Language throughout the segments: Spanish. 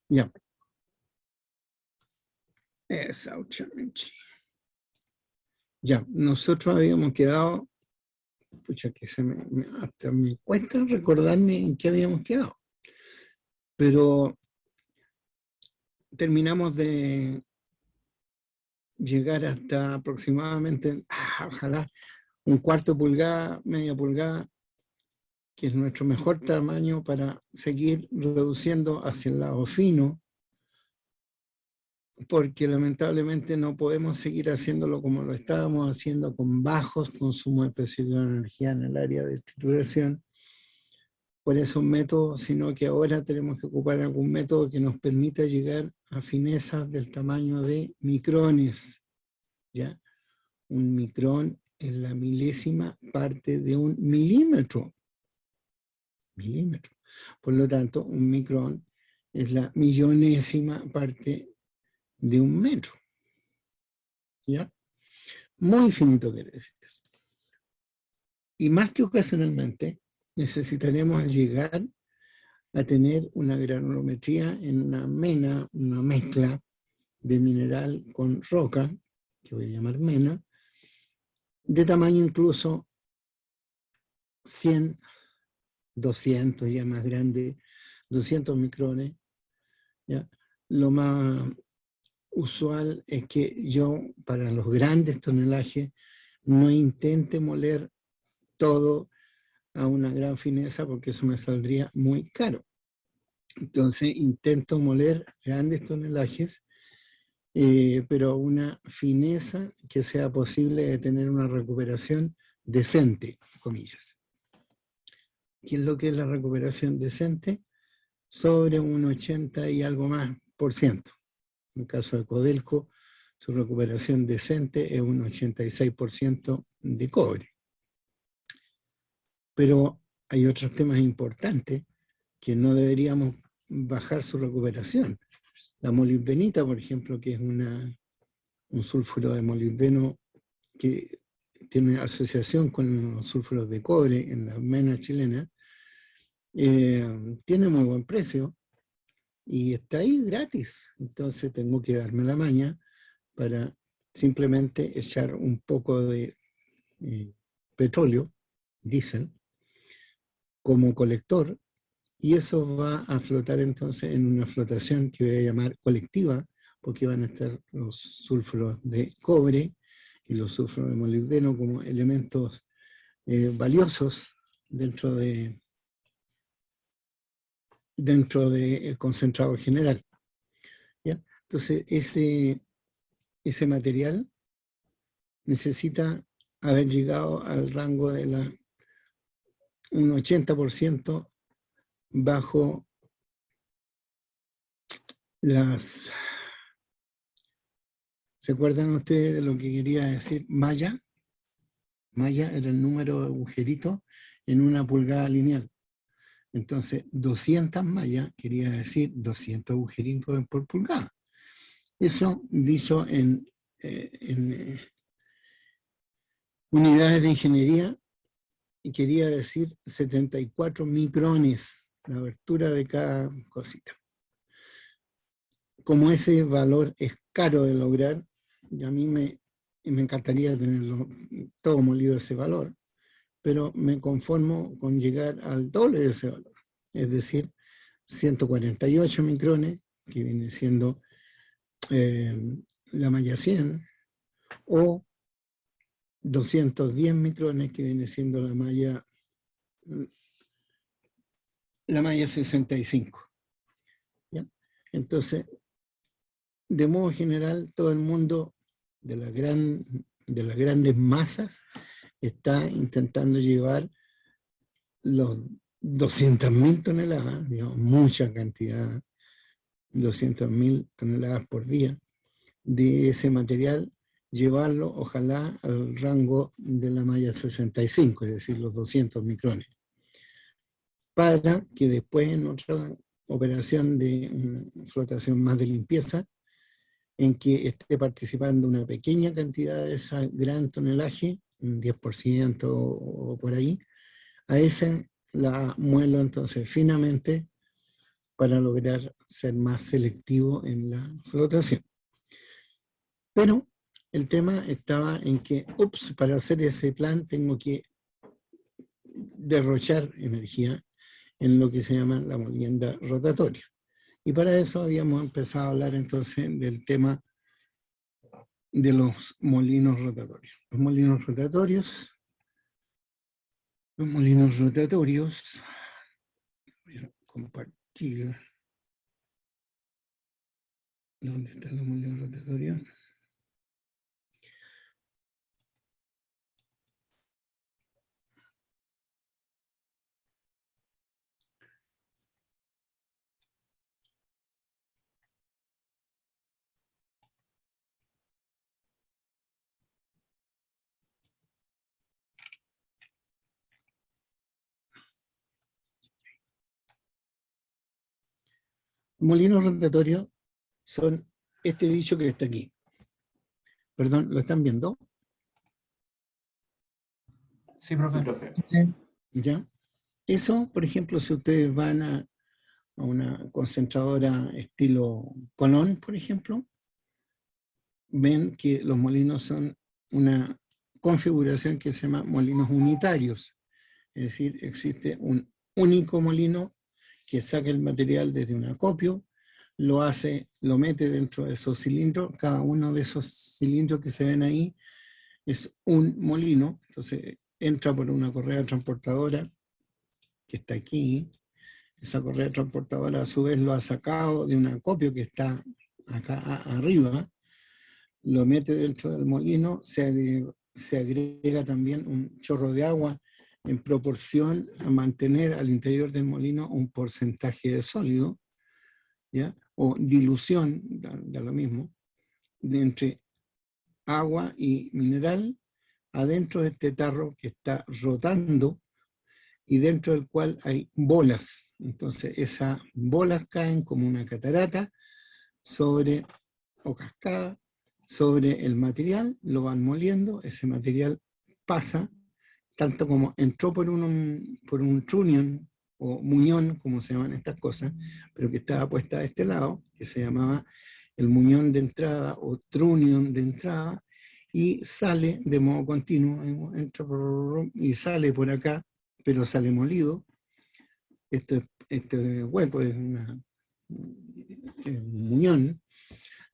Ya. Exactamente. Ya, nosotros habíamos quedado, pucha, que hasta me cuesta recordarme en qué habíamos quedado, pero terminamos de llegar hasta aproximadamente, ojalá, un cuarto pulgada, media pulgada, que es nuestro mejor tamaño para seguir reduciendo hacia el lado fino, porque lamentablemente no podemos seguir haciéndolo como lo estábamos haciendo con bajos consumos específicos de energía en el área de trituración por esos métodos, sino que ahora tenemos que ocupar algún método que nos permita llegar a finezas del tamaño de micrones, ¿ya? Un micrón es la milésima parte de un milímetro. Por lo tanto, un micrón es la millonésima parte de un metro. ¿Ya? Muy finito quiere decir eso. Y más que ocasionalmente, necesitaremos llegar a tener una granulometría en una mena, una mezcla de mineral con roca, que voy a llamar mena, de tamaño incluso 100, 200, ya más grande, 200 micrones. ¿Ya? Lo más usual es que yo, para los grandes tonelajes, no intente moler todo a una gran fineza porque eso me saldría muy caro. Entonces intento moler grandes tonelajes, pero una fineza que sea posible de tener una recuperación decente, comillas. ¿Qué es lo que es la recuperación decente? Sobre un 80 y algo más por ciento. En el caso de Codelco, su recuperación decente es un 86% de cobre. Pero hay otros temas importantes que no deberíamos bajar su recuperación. La molibdenita, por ejemplo, que es un sulfuro de molibdeno que tiene asociación con los sulfuros de cobre en la mena chilena, tiene muy buen precio y está ahí gratis. Entonces tengo que darme la maña para simplemente echar un poco de petróleo, diésel, como colector, y eso va a flotar entonces en una flotación que voy a llamar colectiva, porque van a estar los sulfuros de cobre y los sulfuros de molibdeno como elementos valiosos dentro del concentrado general. ¿Ya? Entonces, ese material necesita haber llegado al rango de un 80% bajo las... ¿Se acuerdan ustedes de lo que quería decir malla? Malla era el número de agujeritos en una pulgada lineal. Entonces, 200 mallas quería decir 200 agujeritos por pulgada. Eso dicho en unidades de ingeniería, y quería decir 74 micrones, la abertura de cada cosita. Como ese valor es caro de lograr, y a mí me encantaría tenerlo todo molido ese valor, pero me conformo con llegar al doble de ese valor, es decir, 148 micrones, que viene siendo la malla 100, o 210 micrones, que viene siendo la malla 65. ¿Ya? Entonces, de modo general, todo el mundo de las grandes masas está intentando llevar los 200.000 toneladas, digamos, mucha cantidad, 200.000 toneladas por día, de ese material, llevarlo ojalá al rango de la malla 65, es decir, los 200 micrones, para que después en otra operación de una flotación más de limpieza, en que esté participando una pequeña cantidad de ese gran tonelaje, un 10% o por ahí, a ese la muelo entonces finamente para lograr ser más selectivo en la flotación. Pero el tema estaba en que, para hacer ese plan tengo que derrochar energía en lo que se llama la molienda rotatoria. Y para eso habíamos empezado a hablar entonces del tema de los molinos rotatorios. Los molinos rotatorios, voy a compartir. ¿Dónde están los molinos rotatorios? Molinos rotatorios son este bicho que está aquí. Perdón, ¿lo están viendo? Sí, profe. ¿Ya? Eso, por ejemplo, si ustedes van a una concentradora estilo Colón, por ejemplo, ven que los molinos son una configuración que se llama molinos unitarios. Es decir, existe un único molino que saca el material desde un acopio, lo mete dentro de esos cilindros. Cada uno de esos cilindros que se ven ahí es un molino. Entonces entra por una correa transportadora que está aquí. Esa correa transportadora a su vez lo ha sacado de un acopio que está acá arriba, lo mete dentro del molino, se agrega también un chorro de agua en proporción a mantener al interior del molino un porcentaje de sólido, ¿ya? O dilución, da lo mismo, entre agua y mineral adentro de este tarro que está rotando y dentro del cual hay bolas. Entonces esas bolas caen como una catarata sobre, o cascada, sobre el material, lo van moliendo, ese material pasa, tanto como entró por un trunnion o muñón, como se llaman estas cosas, pero que estaba puesta a este lado, que se llamaba el muñón de entrada o trunnion de entrada, y sale de modo continuo, entra y sale por acá, pero sale molido. Este hueco es un muñón.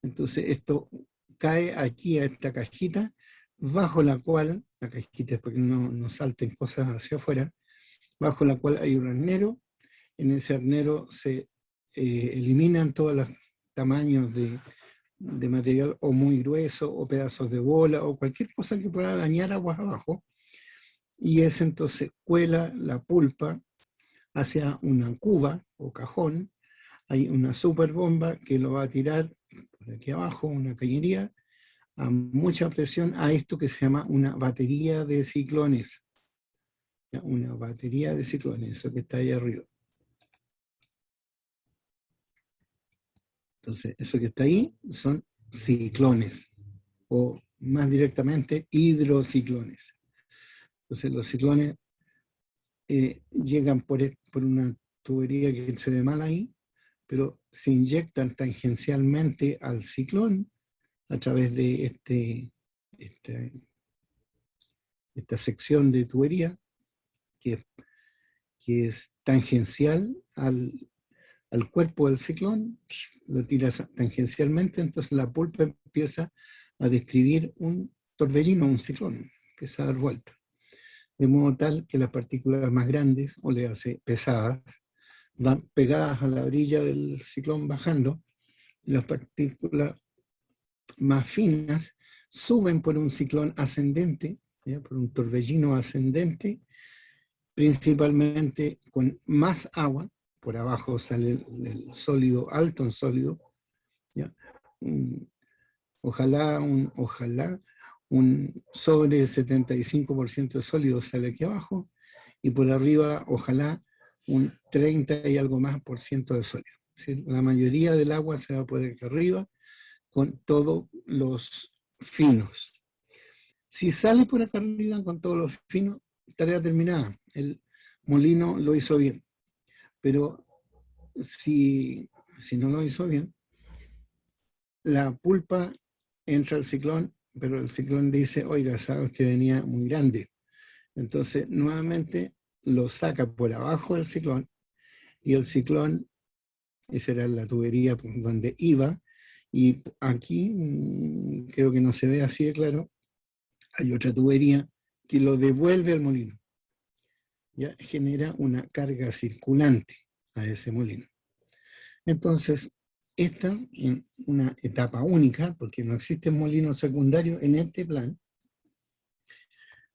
Entonces esto cae aquí a esta cajita, bajo la cual, la cajita es porque no salten cosas hacia afuera, bajo la cual hay un arnero. En ese arnero se eliminan todos los tamaños de material o muy grueso o pedazos de bola o cualquier cosa que pueda dañar aguas abajo, y ese entonces cuela la pulpa hacia una cuba o cajón. Hay una super bomba que lo va a tirar por aquí abajo, una cañería, a mucha presión a esto que se llama una batería de ciclones. Una batería de ciclones, eso que está ahí arriba. Entonces, eso que está ahí son ciclones, o más directamente, hidrociclones. Entonces, los ciclones llegan por una tubería que se ve mal ahí, pero se inyectan tangencialmente al ciclón a través de esta sección de tubería que es tangencial al cuerpo del ciclón, lo tiras tangencialmente, entonces la pulpa empieza a describir un torbellino, un ciclón, empieza a dar vuelta. De modo tal que las partículas más grandes, o le hace pesadas, van pegadas a la orilla del ciclón bajando, y las partículas más finas suben por un ciclón ascendente, ¿ya? Por un torbellino ascendente, principalmente con más agua. Por abajo sale el sólido, alto en sólido, ¿ya? Ojalá un sobre 75% de sólido sale aquí abajo, y por arriba ojalá un 30 y algo más por ciento de sólido. Es decir, la mayoría del agua se va por aquí arriba con todos los finos. Si sale por acá arriba con todos los finos, tarea terminada. El molino lo hizo bien. Pero si no lo hizo bien, la pulpa entra al ciclón, pero el ciclón dice, oiga, sabe, usted venía muy grande. Entonces, nuevamente lo saca por abajo del ciclón, y el ciclón, esa era la tubería donde iba, y aquí, creo que no se ve así de claro, hay otra tubería que lo devuelve al molino. Ya genera una carga circulante a ese molino. Entonces, esta en una etapa única, porque no existen molinos secundarios en este plan,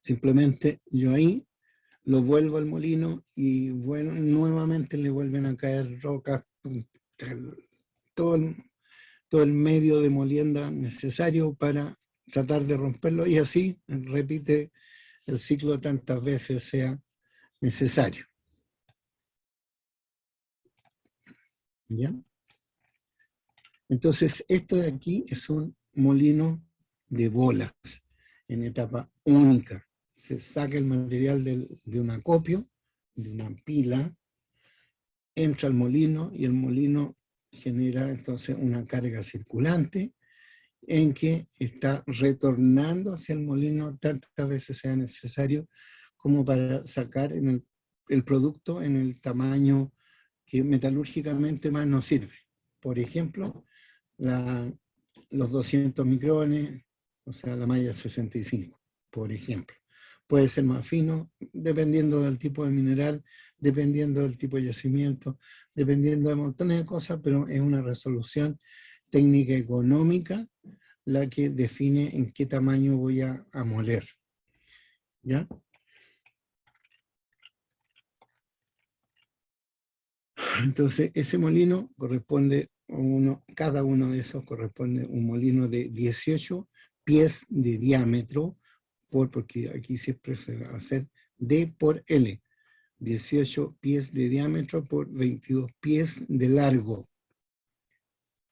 simplemente yo ahí lo vuelvo al molino y bueno, nuevamente le vuelven a caer rocas, todo el medio de molienda necesario para tratar de romperlo, y así repite el ciclo tantas veces sea necesario. ¿Ya? Entonces, esto de aquí es un molino de bolas en etapa única. Se saca el material de un acopio, de una pila, entra al molino y el molino genera entonces una carga circulante en que está retornando hacia el molino tantas veces sea necesario como para sacar el producto en el tamaño que metalúrgicamente más nos sirve. Por ejemplo, los 200 micrones, o sea, la malla 65, por ejemplo. Puede ser más fino, dependiendo del tipo de mineral, dependiendo del tipo de yacimiento, dependiendo de montones de cosas, pero es una resolución técnica económica la que define en qué tamaño voy a moler. ¿Ya? Entonces, ese molino corresponde cada uno de esos corresponde a un molino de 18 pies de diámetro, porque aquí siempre se va a hacer D por L, 18 pies de diámetro por 22 pies de largo.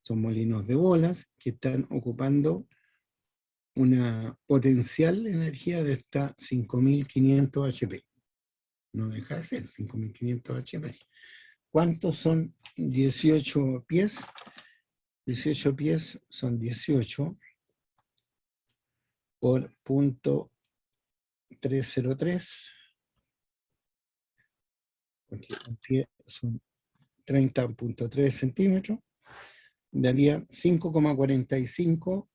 Son molinos de bolas que están ocupando una potencial energía de hasta 5.500 HP. No deja de ser 5.500 HP. ¿Cuántos son 18 pies? 18 pies son 18 por .303, porque un pie son 30.3 centímetros, daría 5,45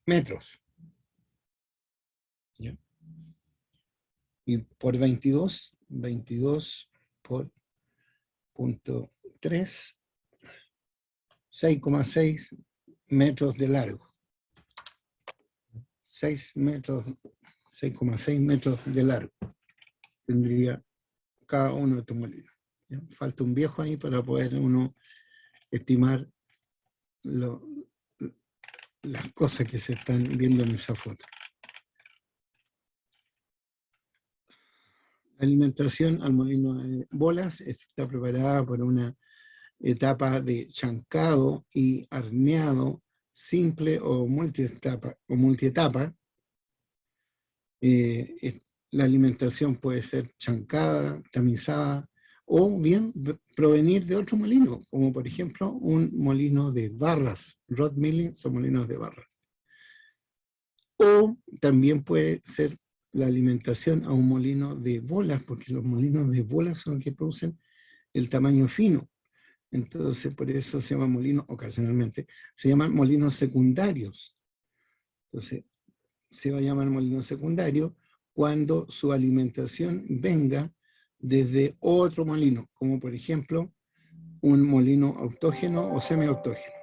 metros. ¿Ya? Y por 22 por .3, 6,6 metros de largo. 6,6 metros de largo tendría cada uno de estos molinos. ¿Ya? Falta un viejo ahí para poder uno estimar las cosas que se están viendo en esa foto. La alimentación al molino de bolas está preparada por una etapa de chancado y horneado simple o multietapa. La alimentación puede ser chancada, tamizada, o bien provenir de otro molino, como por ejemplo un molino de barras. Rod milling son molinos de barras. O también puede ser la alimentación a un molino de bolas, porque los molinos de bolas son los que producen el tamaño fino. Entonces, por eso se llaman molinos, ocasionalmente, se llaman molinos secundarios. Entonces, se va a llamar molino secundario cuando su alimentación venga desde otro molino, como por ejemplo un molino autógeno o semiautógeno.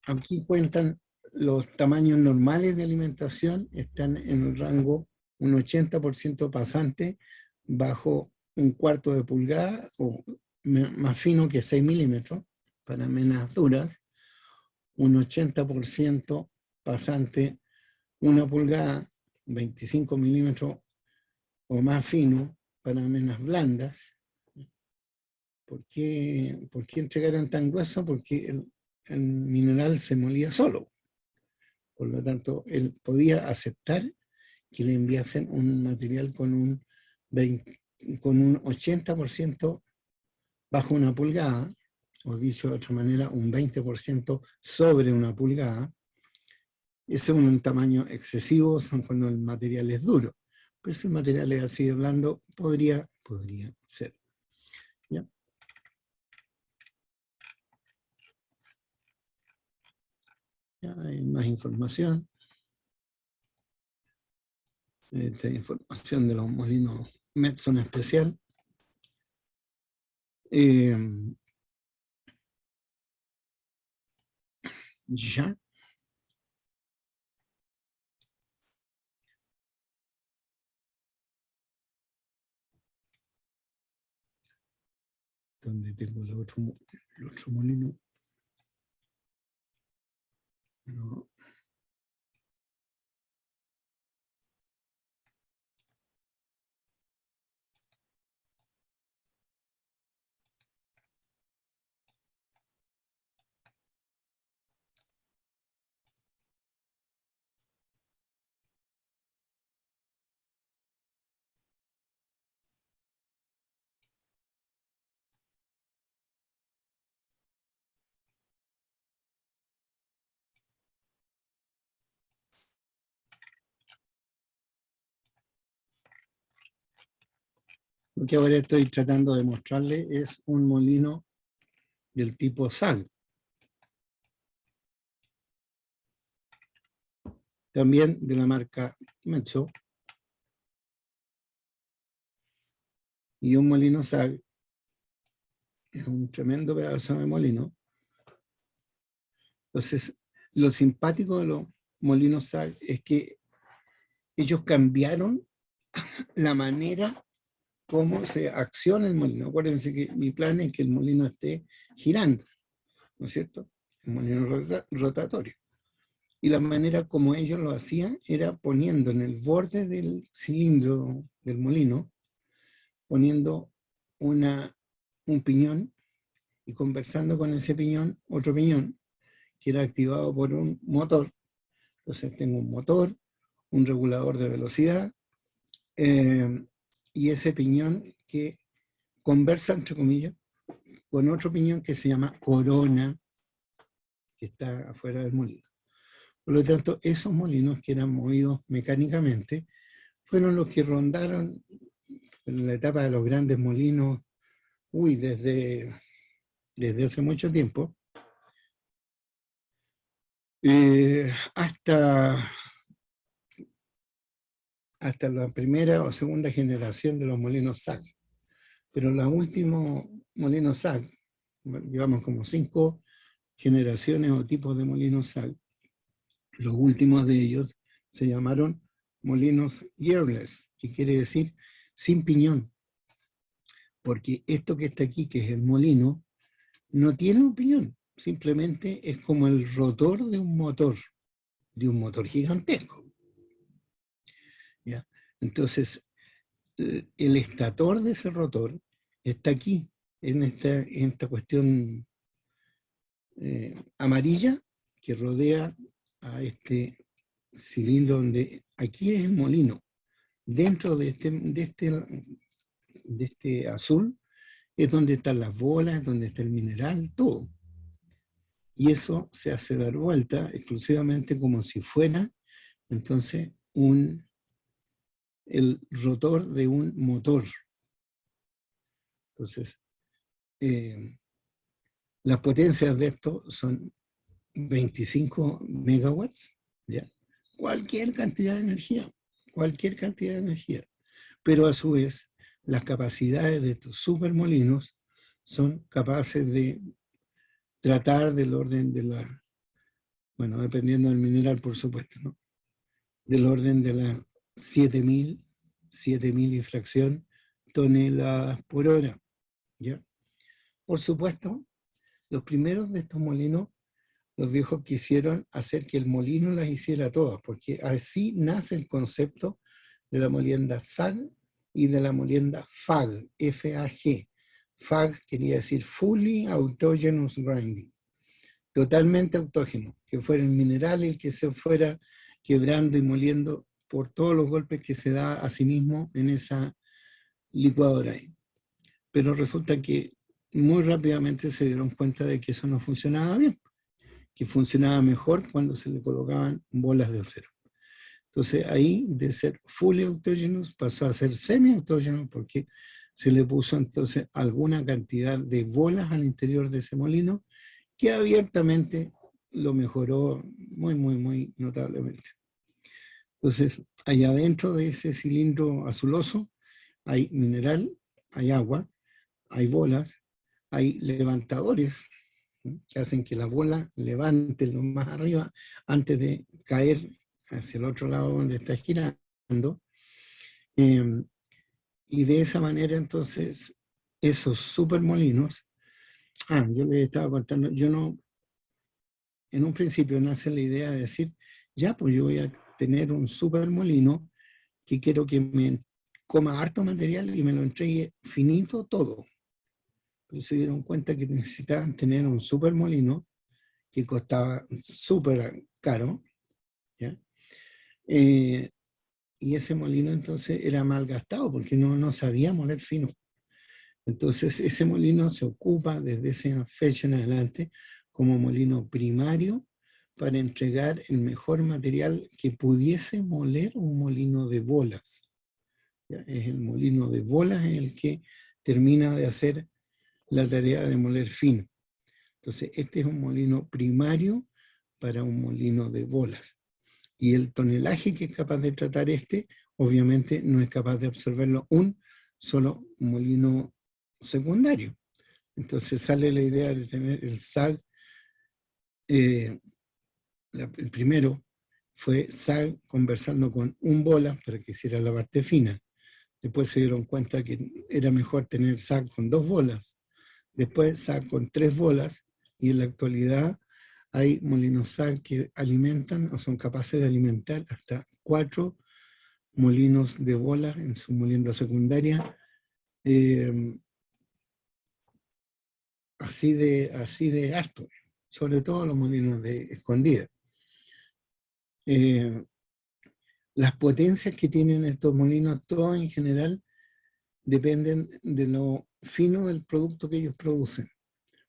Aquí cuentan los tamaños normales de alimentación, están en el rango un 80% pasante bajo un cuarto de pulgada o más fino que 6 milímetros para menas duras, un 80% pasante 1 pulgada, 25 milímetros o más fino para menas blandas. ¿Por qué entregaron tan grueso? Porque el mineral se molía solo. Por lo tanto, él podía aceptar que le enviasen un material con un con un 80% bajo una pulgada, o dicho de otra manera, un 20% sobre una pulgada. Ese es un tamaño excesivo, son cuando el material es duro. Pero si el material es así de blando, podría ser. ¿Ya? Ya hay más información. Esta información de los molinos Metson especial. Ya. Donde tengo el otro molino. No. Lo que ahora estoy tratando de mostrarle es un molino del tipo SAG. También de la marca Metso. Y un molino SAG es un tremendo pedazo de molino. Entonces, lo simpático de los molinos SAG es que ellos cambiaron la manera cómo se acciona el molino. Acuérdense que mi plan es que el molino esté girando, ¿no es cierto? El molino rotatorio. Y la manera como ellos lo hacían era poniendo en el borde del cilindro del molino, poniendo un piñón y conversando con ese piñón, otro piñón, que era activado por un motor. Entonces tengo un motor, un regulador de velocidad, y ese piñón que conversa, entre comillas, con otro piñón que se llama corona, que está afuera del molino. Por lo tanto, esos molinos que eran movidos mecánicamente fueron los que rondaron en la etapa de los grandes molinos, desde hace mucho tiempo, hasta la primera o segunda generación de los molinos SAG. Pero los últimos molinos SAG, llevamos como 5 generaciones o tipos de molinos SAG, los últimos de ellos se llamaron molinos gearless, que quiere decir sin piñón. Porque esto que está aquí, que es el molino, no tiene un piñón, simplemente es como el rotor de un motor gigantesco. ¿Ya? Entonces, el estator de ese rotor está aquí, en esta cuestión amarilla que rodea a este cilindro, donde aquí es el molino. Dentro de este azul es donde están las bolas, donde está el mineral, todo. Y eso se hace dar vuelta exclusivamente como si fuera, entonces, el rotor de un motor. Entonces, las potencias de esto son 25 megawatts, ¿ya? Cualquier cantidad de energía. Pero a su vez, las capacidades de estos supermolinos son capaces de tratar del orden de bueno, dependiendo del mineral, por supuesto, ¿no? Del orden de las 7.000 y fracción toneladas por hora, ¿ya? Por supuesto, los primeros de estos molinos, los viejos quisieron hacer que el molino las hiciera todas, porque así nace el concepto de la molienda SAG y de la molienda FAG, F-A-G. FAG quería decir Fully Autogenous Grinding, totalmente autógeno, que fuera el mineral el que se fuera quebrando y moliendo por todos los golpes que se da a sí mismo en esa licuadora ahí. Pero resulta que muy rápidamente se dieron cuenta de que eso no funcionaba bien, que funcionaba mejor cuando se le colocaban bolas de acero. Entonces ahí, de ser fully autógenos, pasó a ser semi-autógenos porque se le puso entonces alguna cantidad de bolas al interior de ese molino que abiertamente lo mejoró muy, muy, muy notablemente. Entonces, allá adentro de ese cilindro azuloso hay mineral, hay agua, hay bolas, hay levantadores, ¿no?, que hacen que la bola levante lo más arriba antes de caer hacia el otro lado donde está girando. Y de esa manera entonces esos supermolinos, yo les estaba contando, yo no, en un principio nace la idea de decir, ya, pues yo voy a tener un supermolino que quiero que me coma harto material y me lo entregue finito todo. Pero se dieron cuenta que necesitaban tener un supermolino que costaba súper caro, ¿ya? Y ese molino entonces era mal gastado porque no sabía moler fino. Entonces ese molino se ocupa desde esa fecha en adelante como molino primario para entregar el mejor material que pudiese moler un molino de bolas. ¿Ya? Es el molino de bolas el que termina de hacer la tarea de moler fino. Entonces este es un molino primario para un molino de bolas. Y el tonelaje que es capaz de tratar obviamente no es capaz de absorberlo un solo molino secundario. Entonces sale la idea de tener el SAG, el primero fue SAG conversando con un bola para que hiciera la parte fina. Después se dieron cuenta que era mejor tener SAG con 2 bolas. Después SAG con 3 bolas, y en la actualidad hay molinos SAG que alimentan o son capaces de alimentar hasta 4 molinos de bolas en su molienda secundaria, así de harto, sobre todo los molinos de escondida. Las potencias que tienen estos molinos, todas en general, dependen de lo fino del producto que ellos producen.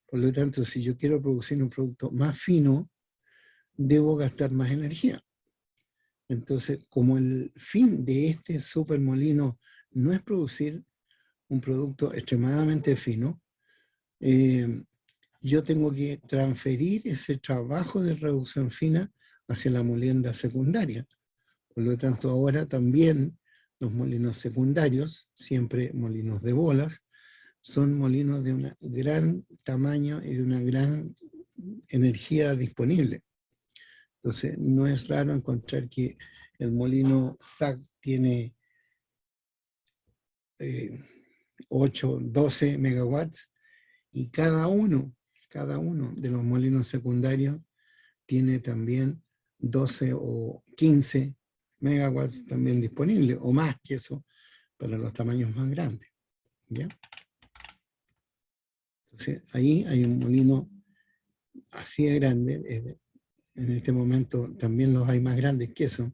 Por lo tanto, si yo quiero producir un producto más fino, debo gastar más energía. Entonces, como el fin de este supermolino no es producir un producto extremadamente fino, yo tengo que transferir ese trabajo de reducción fina hacia la molienda secundaria. Por lo tanto, ahora también los molinos secundarios, siempre molinos de bolas, son molinos de un gran tamaño y de una gran energía disponible. Entonces, no es raro encontrar que el molino SAC tiene 8, 12 megawatts, y cada uno de los molinos secundarios tiene también 12 o 15 megawatts también disponibles, o más que eso para los tamaños más grandes. ¿Ya? Entonces, ahí hay un molino así de grande. En este momento también los hay más grandes que eso,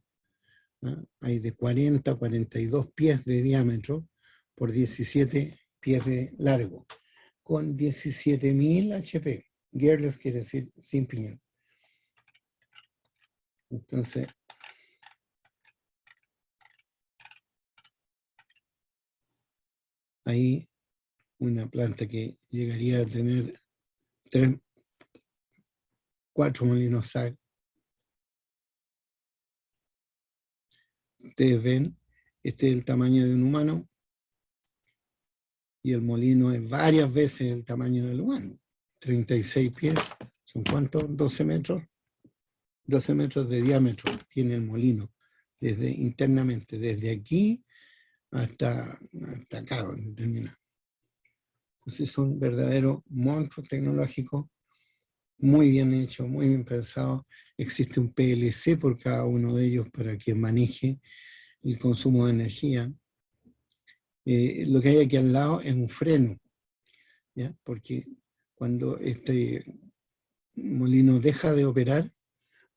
¿no? Hay de 40 a 42 pies de diámetro por 17 pies de largo, con 17.000 HP. Gearless quiere decir sin piñón. Entonces, ahí una planta que llegaría a tener 4 molinos SAG. Ustedes ven, este es el tamaño de un humano, y el molino es varias veces el tamaño del humano. 36 pies, ¿son cuántos? 12 metros. 12 metros de diámetro tiene el molino, desde internamente, desde aquí hasta acá donde termina. Entonces son verdaderos monstruos tecnológicos, muy bien hechos, muy bien pensados. Existe un PLC por cada uno de ellos para que maneje el consumo de energía. Lo que hay aquí al lado es un freno, ¿ya? Porque cuando este molino deja de operar,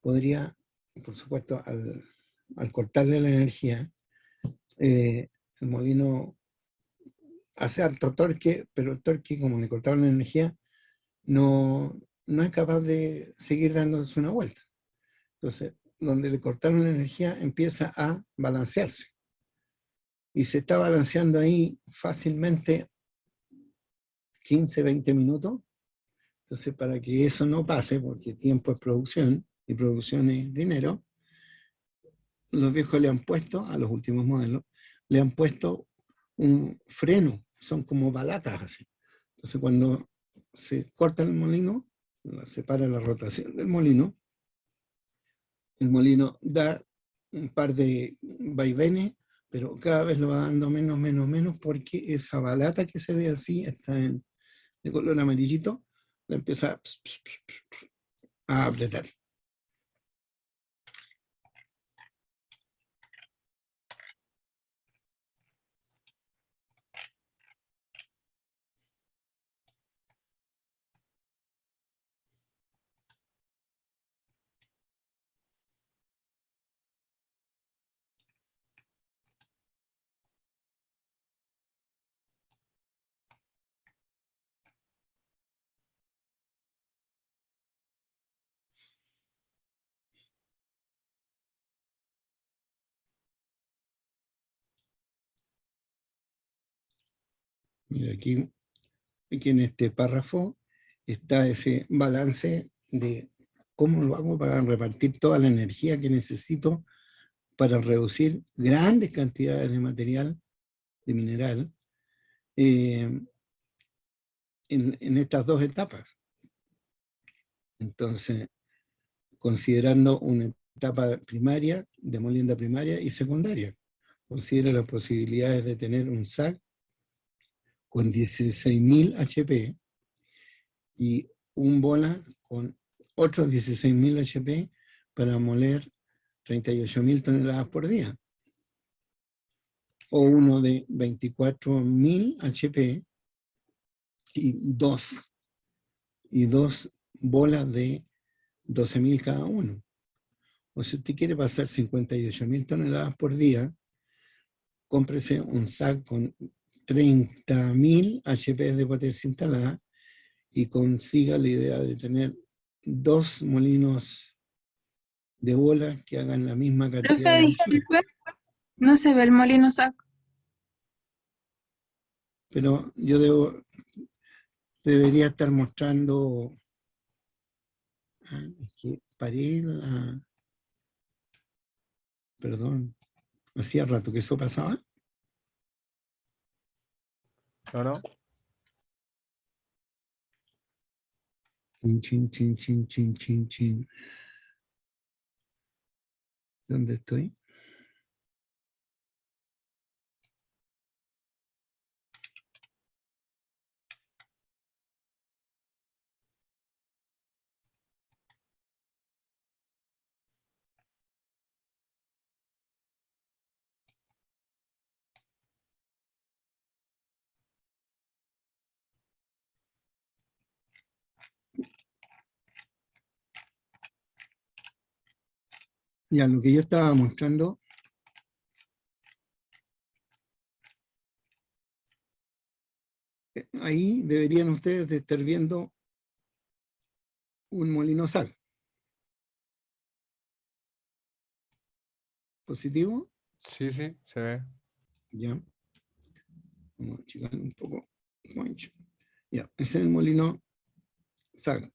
podría, por supuesto, al cortarle la energía, el molino hace alto torque, pero el torque, como le cortaron la energía, no es capaz de seguir dándose una vuelta. Entonces, donde le cortaron la energía, empieza a balancearse. Y se está balanceando ahí fácilmente 15, 20 minutos. Entonces, para que eso no pase, porque tiempo es producción, y producción es dinero, los viejos le han puesto, a los últimos modelos, le han puesto un freno, son como balatas así. Entonces, cuando se corta el molino, se para la rotación del molino, el molino da un par de vaivenes, pero cada vez lo va dando menos, menos, menos, porque esa balata que se ve así, está de color amarillito, la empieza a apretar. Mira, aquí en este párrafo está ese balance de cómo lo hago para repartir toda la energía que necesito para reducir grandes cantidades de material, de mineral, en estas dos etapas. Entonces, considerando una etapa primaria, de molienda primaria y secundaria, considero las posibilidades de tener un SAC con 16.000 HP y un bola con otros 16.000 HP para moler 38.000 toneladas por día. O uno de 24.000 HP y dos bolas de 12.000 cada uno. O si usted quiere pasar 58.000 toneladas por día, cómprese un SAC con 30.000 HP de potencia instalada y consiga la idea de tener dos molinos de bolas que hagan la misma cantidad de Profe, energía. disculpe, no se ve el molino SAC. Pero yo debería estar mostrando... es que paré la... Perdón, hacía rato que eso pasaba. ¿No? Chin, chin, chin, chin, chin, chin. ¿Dónde estoy? Ya, lo que yo estaba mostrando, ahí deberían ustedes de estar viendo un molino SAC. ¿Positivo? Sí, sí, se ve. Ya. Vamos a achicar un poco. Ya, ese es el molino SAC.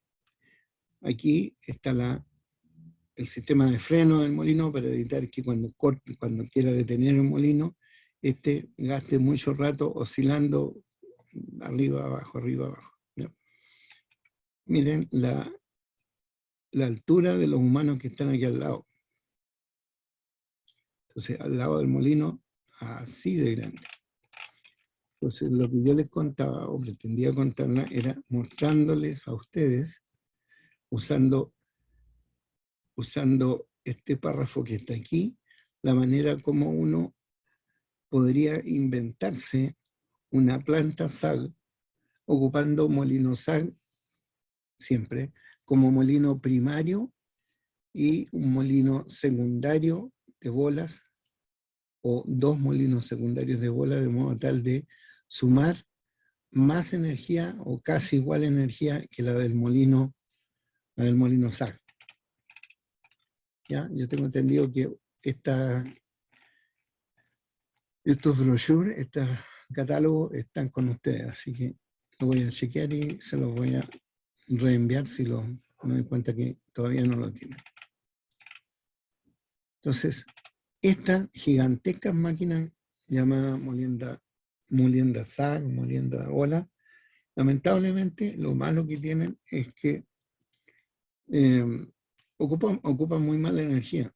Aquí está el sistema de freno del molino para evitar que cuando quiera detener el molino, gaste mucho rato oscilando arriba, abajo, arriba, abajo. ¿Ya? Miren la altura de los humanos que están aquí al lado. Entonces, al lado del molino, así de grande. Entonces, lo que yo les contaba, o pretendía contarles, era mostrándoles a ustedes, usando este párrafo que está aquí, la manera como uno podría inventarse una planta SAG, ocupando molino SAG siempre, como molino primario y un molino secundario de bolas, o dos molinos secundarios de bolas, de modo tal de sumar más energía o casi igual energía que la del molino SAC. ¿Ya? Yo tengo entendido que estos brochures, estos catálogos están con ustedes, así que lo voy a chequear y se los voy a reenviar si me doy cuenta que todavía no lo tienen. Entonces, esta gigantesca máquina llamada molienda SAC, molienda Ola, lamentablemente lo malo que tienen es que ocupan muy mala energía.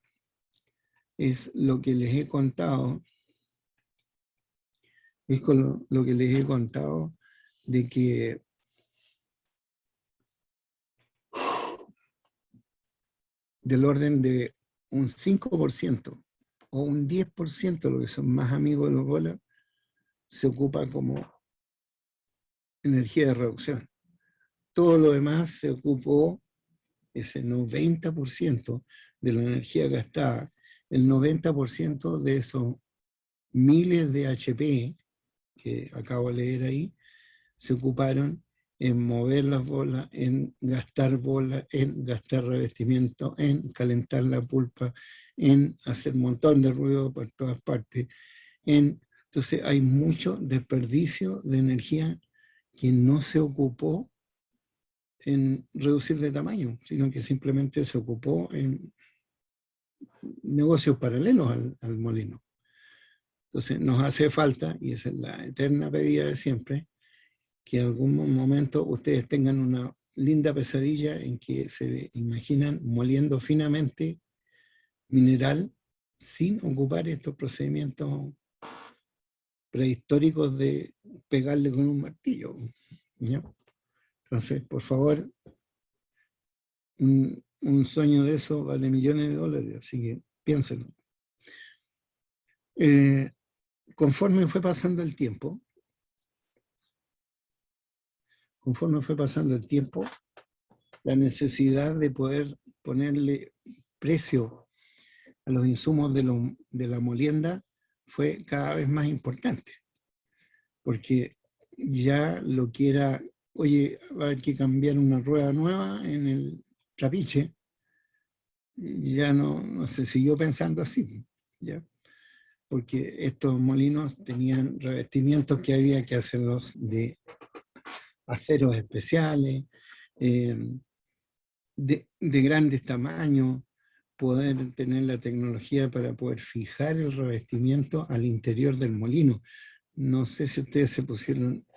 Es lo que les he contado, lo que les he contado de que del orden de un 5% o un 10%, lo que son más amigos de los bolas, se ocupa como energía de reducción. Todo lo demás se ocupó, ese 90% de la energía gastada, el 90% de esos miles de HP que acabo de leer ahí, se ocuparon en mover las bolas, en gastar revestimiento, en calentar la pulpa, en hacer un montón de ruido por todas partes. Entonces hay mucho desperdicio de energía que no se ocupó en reducir de tamaño, sino que simplemente se ocupó en negocios paralelos al molino. Entonces nos hace falta, y esa es la eterna pedida de siempre, que en algún momento ustedes tengan una linda pesadilla en que se imaginan moliendo finamente mineral sin ocupar estos procedimientos prehistóricos de pegarle con un martillo, ¿ya? Entonces, por favor, un sueño de eso vale millones de dólares, así que piénsenlo. Conforme fue pasando el tiempo, la necesidad de poder ponerle precio a los insumos de la molienda fue cada vez más importante, porque ya lo que era, oye, va a haber que cambiar una rueda nueva en el trapiche, ya no se siguió pensando así, ¿ya? Porque estos molinos tenían revestimientos que había que hacerlos de aceros especiales, de grandes tamaños, poder tener la tecnología para poder fijar el revestimiento al interior del molino. No sé si ustedes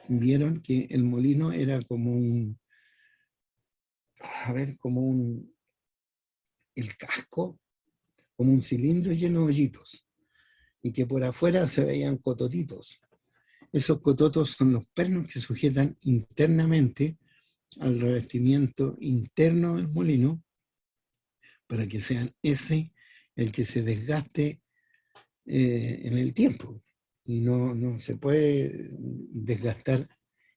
vieron que el molino era como el casco, como un cilindro lleno de hoyitos, y que por afuera se veían cototitos. Esos cototos son los pernos que sujetan internamente al revestimiento interno del molino para que sean el que se desgaste en el tiempo. Y no se puede desgastar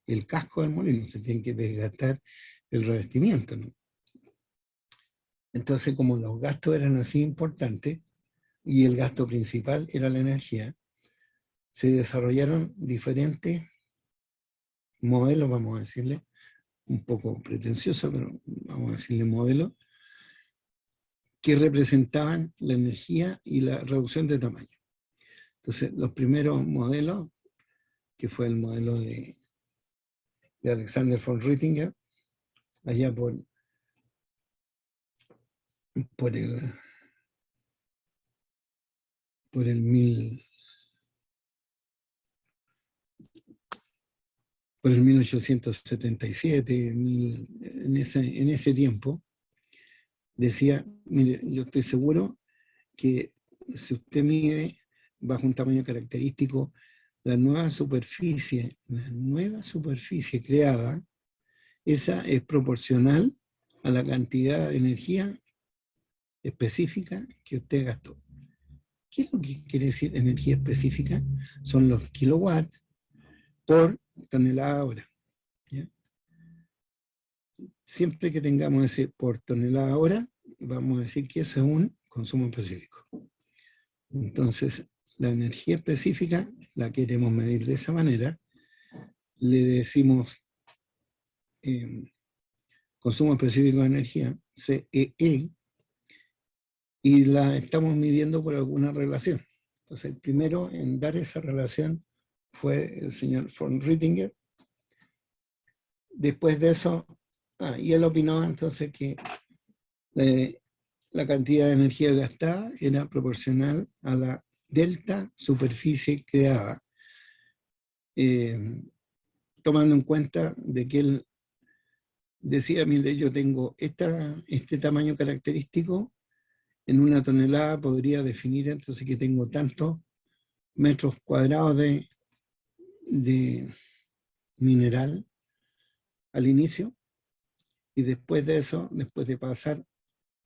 el casco del molino, se tiene que desgastar el revestimiento, ¿no? Entonces, como los gastos eran así importantes y el gasto principal era la energía, se desarrollaron diferentes modelos, vamos a decirle, un poco pretencioso, pero vamos a decirle modelos, que representaban la energía y la reducción de tamaño. Entonces, los primeros modelos, que fue el modelo de Alexander von Rüttinger, allá por el 1877, en ese tiempo, decía, mire, yo estoy seguro que si usted mide bajo un tamaño característico la nueva superficie creada, esa es proporcional a la cantidad de energía específica que usted gastó. ¿Qué es lo que quiere decir energía específica? Son los kilowatts por tonelada hora, ¿ya? Siempre que tengamos ese por tonelada hora, vamos a decir que eso es un consumo específico. Entonces, la energía específica la queremos medir de esa manera le decimos consumo específico de energía, CEE, y la estamos midiendo por alguna relación. Entonces, el primero en dar esa relación fue el señor von Rittinger. Después de eso, y él opinó entonces que la cantidad de energía gastada era proporcional a la delta superficie creada, tomando en cuenta de que él decía, mire, yo tengo este tamaño característico, en una tonelada podría definir entonces que tengo tantos metros cuadrados de mineral al inicio, y después de eso, después de pasar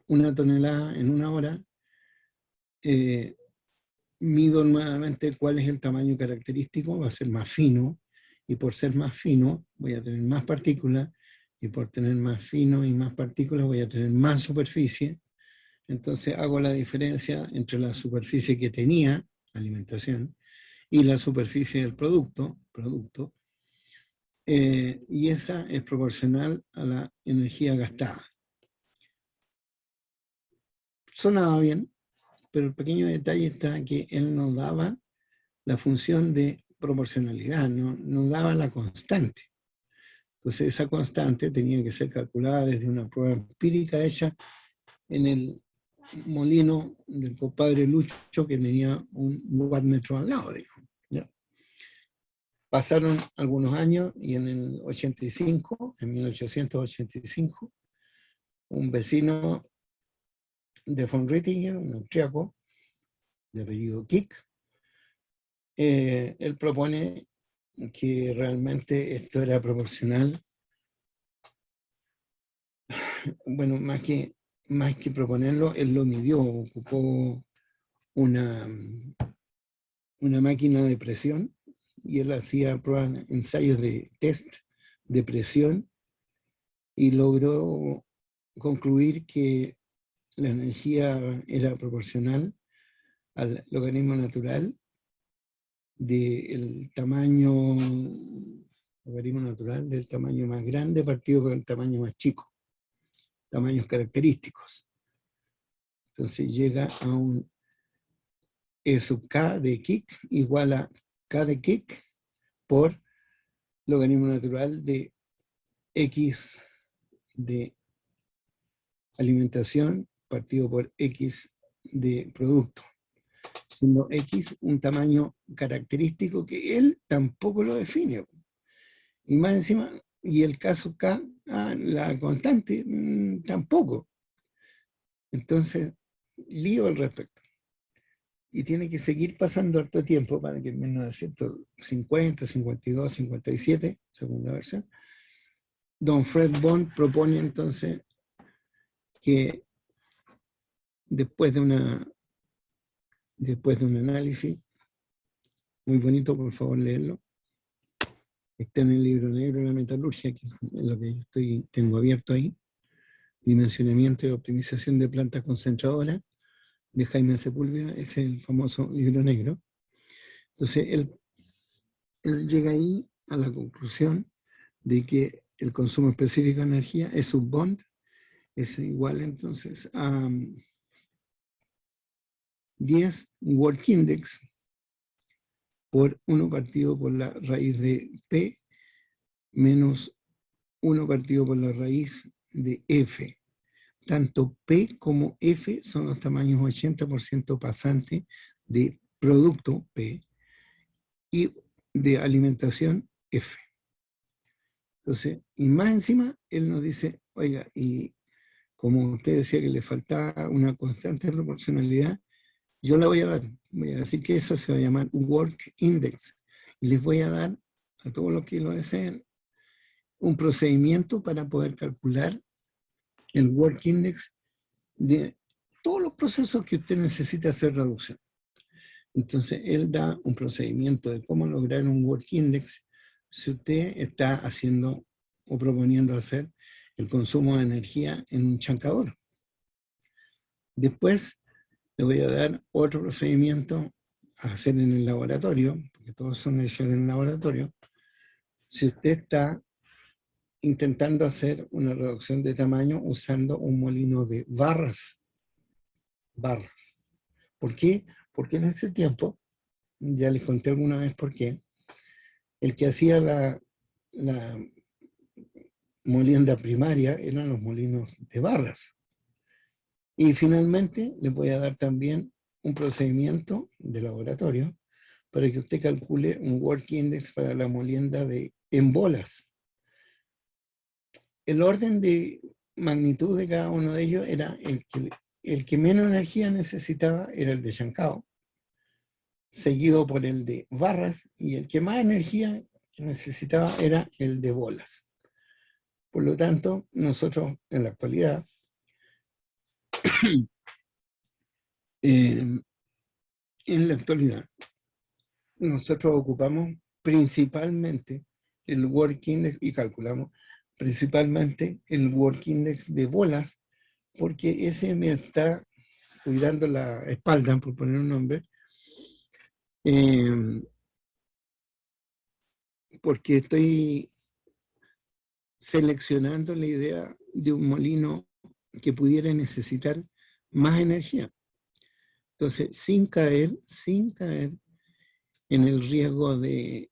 una tonelada en una hora, mido nuevamente cuál es el tamaño característico, va a ser más fino, y por ser más fino voy a tener más partículas, y por tener más fino y más partículas voy a tener más superficie. Entonces hago la diferencia entre la superficie que tenía, alimentación, y la superficie del producto, y esa es proporcional a la energía gastada. Sonaba bien, pero el pequeño detalle está que él nos daba la función de proporcionalidad, no nos daba la constante. Entonces esa constante tenía que ser calculada desde una prueba empírica hecha en el molino del compadre Lucho, que tenía un wattmetro al lado, digamos, ¿ya? Pasaron algunos años y en el 85, en 1885, un vecino de von Rittinger, un austriaco de apellido Kick, él propone que realmente esto era proporcional, bueno, más que proponerlo, él lo midió, ocupó una máquina de presión, y él hacía pruebas, ensayos de test de presión, y logró concluir que la energía era proporcional al logaritmo natural del tamaño, logaritmo natural del tamaño más grande partido por el tamaño más chico, tamaños característicos. Entonces llega a un E sub k de Kick igual a k de Kick por logaritmo natural de x de alimentación partido por x de producto, siendo x un tamaño característico que él tampoco lo define. Y más encima, y el caso k, la constante, tampoco. Entonces, lío al respecto. Y tiene que seguir pasando harto tiempo para que en 1950, 52, 57, segunda versión, don Fred Bond propone entonces que después de un análisis muy bonito, por favor leerlo, está en el libro negro de la metalurgia, que es lo que yo tengo abierto ahí, Dimensionamiento y optimización de plantas concentradoras, de Jaime Sepúlveda, ese es el famoso libro negro. Entonces él llega ahí a la conclusión de que el consumo específico de energía es su bond, es igual entonces a 10 work index por 1 partido por la raíz de P menos 1 partido por la raíz de F. Tanto P como F son los tamaños 80% pasantes de producto P y de alimentación F. Entonces, y más encima, él nos dice, oiga, y como usted decía que le faltaba una constante proporcionalidad, yo la voy a dar. Voy a decir que esa se va a llamar Work Index. Y les voy a dar a todos los que lo deseen un procedimiento para poder calcular el Work Index de todos los procesos que usted necesita hacer reducción. Entonces, él da un procedimiento de cómo lograr un Work Index si usted está haciendo o proponiendo hacer el consumo de energía en un chancador. Después, le voy a dar otro procedimiento a hacer en el laboratorio, porque todos son hechos en el laboratorio, si usted está intentando hacer una reducción de tamaño usando un molino de barras. ¿Por qué? Porque en ese tiempo, ya les conté alguna vez por qué, el que hacía la molienda primaria eran los molinos de barras. Y finalmente les voy a dar también un procedimiento de laboratorio para que usted calcule un work index para la molienda en bolas. El orden de magnitud de cada uno de ellos era el que menos energía necesitaba era el de chancao, seguido por el de barras, y el que más energía necesitaba era el de bolas. Por lo tanto, nosotros en la actualidad nosotros ocupamos principalmente el work index y calculamos principalmente el work index de bolas, porque ese me está cuidando la espalda, por poner un nombre, porque estoy seleccionando la idea de un molino que pudiera necesitar más energía. Entonces, sin caer en el riesgo de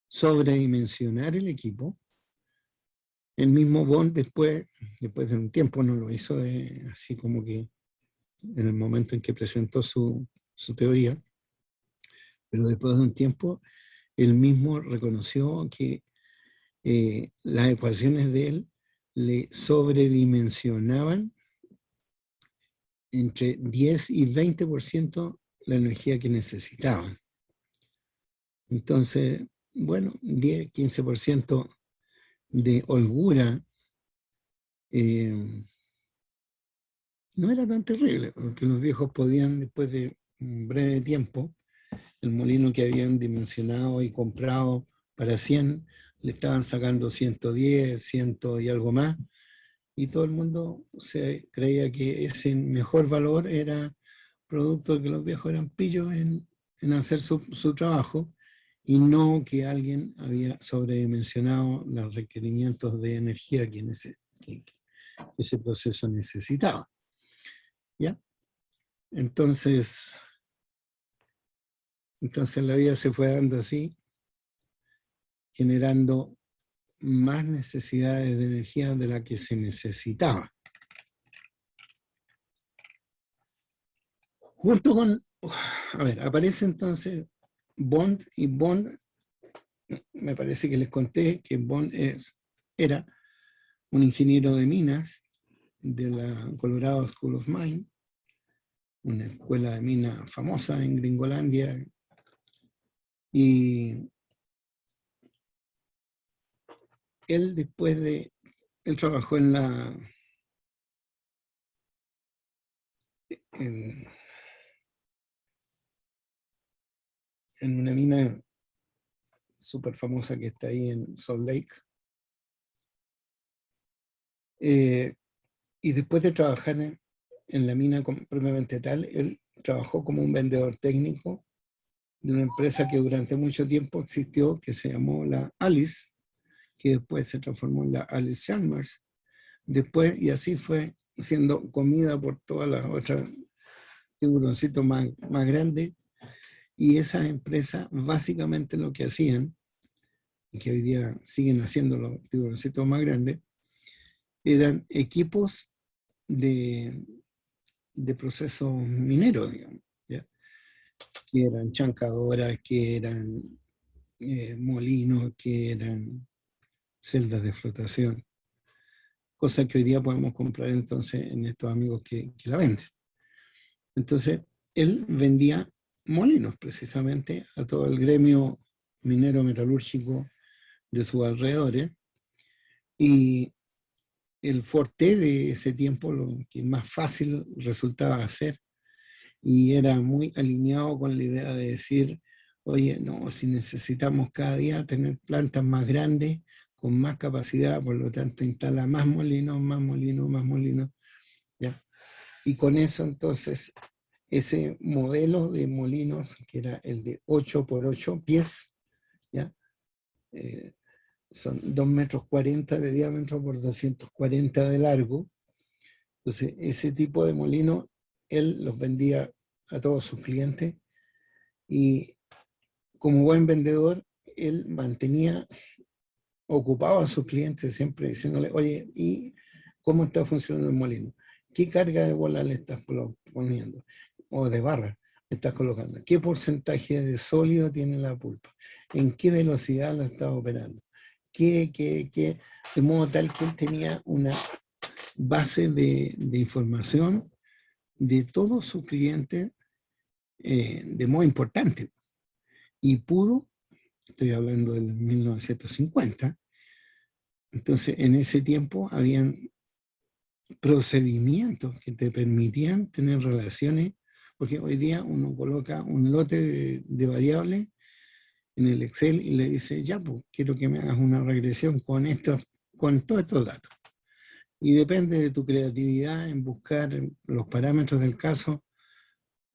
sobredimensionar el equipo, el mismo Bond después de un tiempo, no lo hizo así como que en el momento en que presentó su teoría, pero después de un tiempo, él mismo reconoció que las ecuaciones de él le sobredimensionaban entre 10 y 20% la energía que necesitaban. Entonces, bueno, 10, 15% de holgura no era tan terrible, porque los viejos podían, después de un breve tiempo, el molino que habían dimensionado y comprado para 100, le estaban sacando 110, 100 y algo más, y todo el mundo se creía que ese mejor valor era producto de que los viejos eran pillos en hacer su trabajo, y no que alguien había sobredimensionado los requerimientos de energía que ese proceso necesitaba. ¿Ya? Entonces la vida se fue dando así, generando más necesidades de energía de la que se necesitaba. Junto con, aparece entonces Bond, y Bond, me parece que les conté que Bond era un ingeniero de minas de la Colorado School of Mines, una escuela de minas famosa en Gringolandia, y él trabajó en una mina súper famosa que está ahí en Salt Lake. Y después de trabajar en la mina propiamente tal, él trabajó como un vendedor técnico de una empresa que durante mucho tiempo existió, que se llamó la Alice, que después se transformó en la Alice Chalmers. Después, y así fue siendo comida por todas las otras tiburoncitos más grandes. Y esas empresas básicamente lo que hacían, y que hoy día siguen haciendo los tiburoncitos más grandes, eran equipos de procesos mineros, digamos, ¿ya? Que eran chancadoras, que eran molinos, que eran celdas de flotación, cosas que hoy día podemos comprar entonces en estos amigos que la venden. Entonces, él vendía molinos precisamente a todo el gremio minero metalúrgico de sus alrededores, y el fuerte de ese tiempo, lo que más fácil resultaba hacer, y era muy alineado con la idea de decir, oye, no, si necesitamos cada día tener plantas más grandes, con más capacidad, por lo tanto instala más molinos, más molinos, más molinos, ¿ya? Y con eso entonces, ese modelo de molinos, que era el de 8 por 8 pies, ¿ya? son 2,40 metros de diámetro por 240 de largo. Entonces, ese tipo de molino, él los vendía a todos sus clientes y como buen vendedor, él mantenía ocupado a sus clientes siempre diciéndole, oye, ¿y cómo está funcionando el molino? ¿Qué carga de bola le estás poniendo? O de barra le estás colocando. ¿Qué porcentaje de sólido tiene la pulpa? ¿En qué velocidad la estás operando? ¿Qué? De modo tal que él tenía una base de información de todos sus clientes de modo importante. Y pudo, estoy hablando del 1950, entonces en ese tiempo habían procedimientos que te permitían tener relaciones, porque hoy día uno coloca un lote de variables en el Excel y le dice, ya, pues quiero que me hagas una regresión con todos estos datos. Y depende de tu creatividad en buscar los parámetros del caso,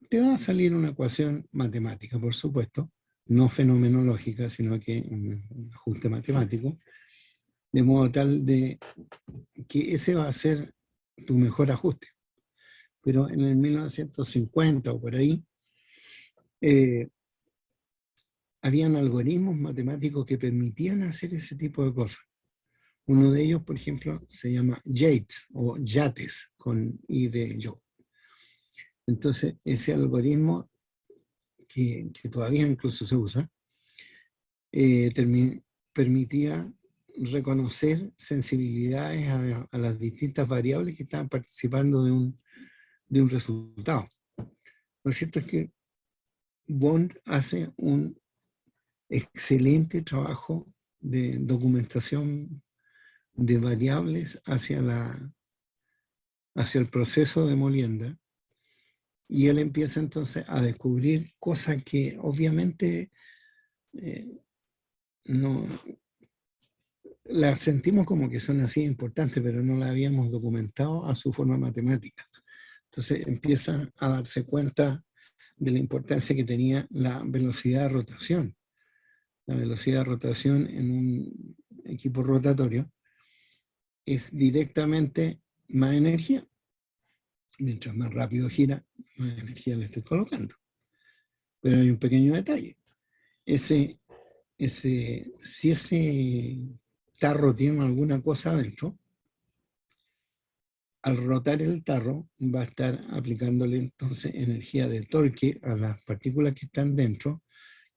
te va a salir una ecuación matemática, por supuesto, no fenomenológica, sino que un ajuste matemático, de modo tal de que ese va a ser tu mejor ajuste. Pero en el 1950 o por ahí, habían algoritmos matemáticos que permitían hacer ese tipo de cosas. Uno de ellos, por ejemplo, se llama Yates o Yates, con I de yo. Entonces, ese algoritmo, que todavía incluso se usa, permitía reconocer sensibilidades a las distintas variables que estaban participando de un resultado. Lo cierto es que Bond hace un excelente trabajo de documentación de variables hacia el proceso de molienda, y él empieza entonces a descubrir cosas que obviamente no las sentimos como que son así importantes, pero no las habíamos documentado a su forma matemática. Entonces empieza a darse cuenta de la importancia que tenía la velocidad de rotación. La velocidad de rotación en un equipo rotatorio es directamente más energía. Mientras más rápido gira, más energía le estoy colocando. Pero hay un pequeño detalle. Si ese tarro tiene alguna cosa adentro, al rotar el tarro va a estar aplicándole entonces energía de torque a las partículas que están dentro,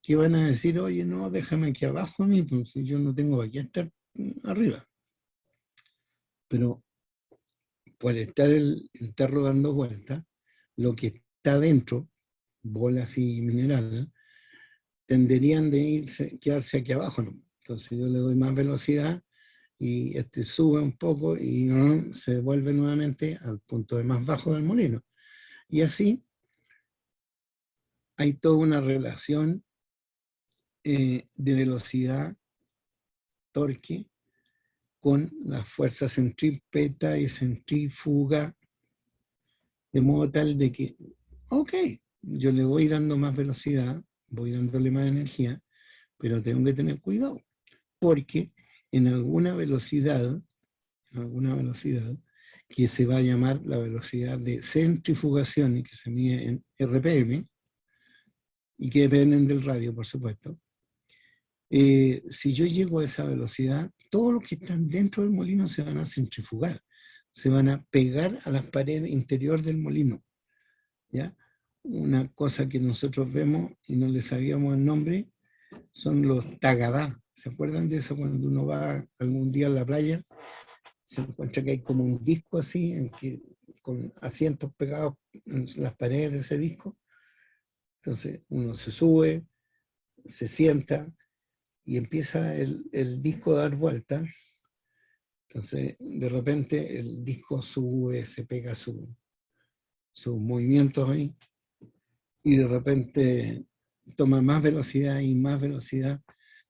que van a decir, oye, no, déjame aquí abajo a mí, pues yo no tengo aquí a estar arriba. Pero por estar el tarro dando vuelta, lo que está dentro, bolas y mineral, tenderían de quedarse aquí abajo, ¿no? Entonces yo le doy más velocidad y sube un poco y se devuelve nuevamente al punto de más bajo del molino. Y así hay toda una relación de velocidad, torque, con las fuerzas centrípeta y centrífuga, de modo tal de que, ok, yo le voy dando más velocidad, voy dándole más energía, pero tengo que tener cuidado, porque en alguna velocidad, que se va a llamar la velocidad de centrifugación, y que se mide en RPM, y que dependen del radio, por supuesto. Si yo llego a esa velocidad, todos los que están dentro del molino se van a centrifugar, se van a pegar a las paredes interior del molino, ¿ya? Una cosa que nosotros vemos y no le sabíamos el nombre son los tagadá. ¿Se acuerdan de eso cuando uno va algún día a la playa? Se encuentra que hay como un disco así, con asientos pegados en las paredes de ese disco. Entonces uno se sube, se sienta y empieza el disco a dar vuelta. Entonces de repente el disco sube, se pega sus movimientos ahí, y de repente toma más velocidad y más velocidad.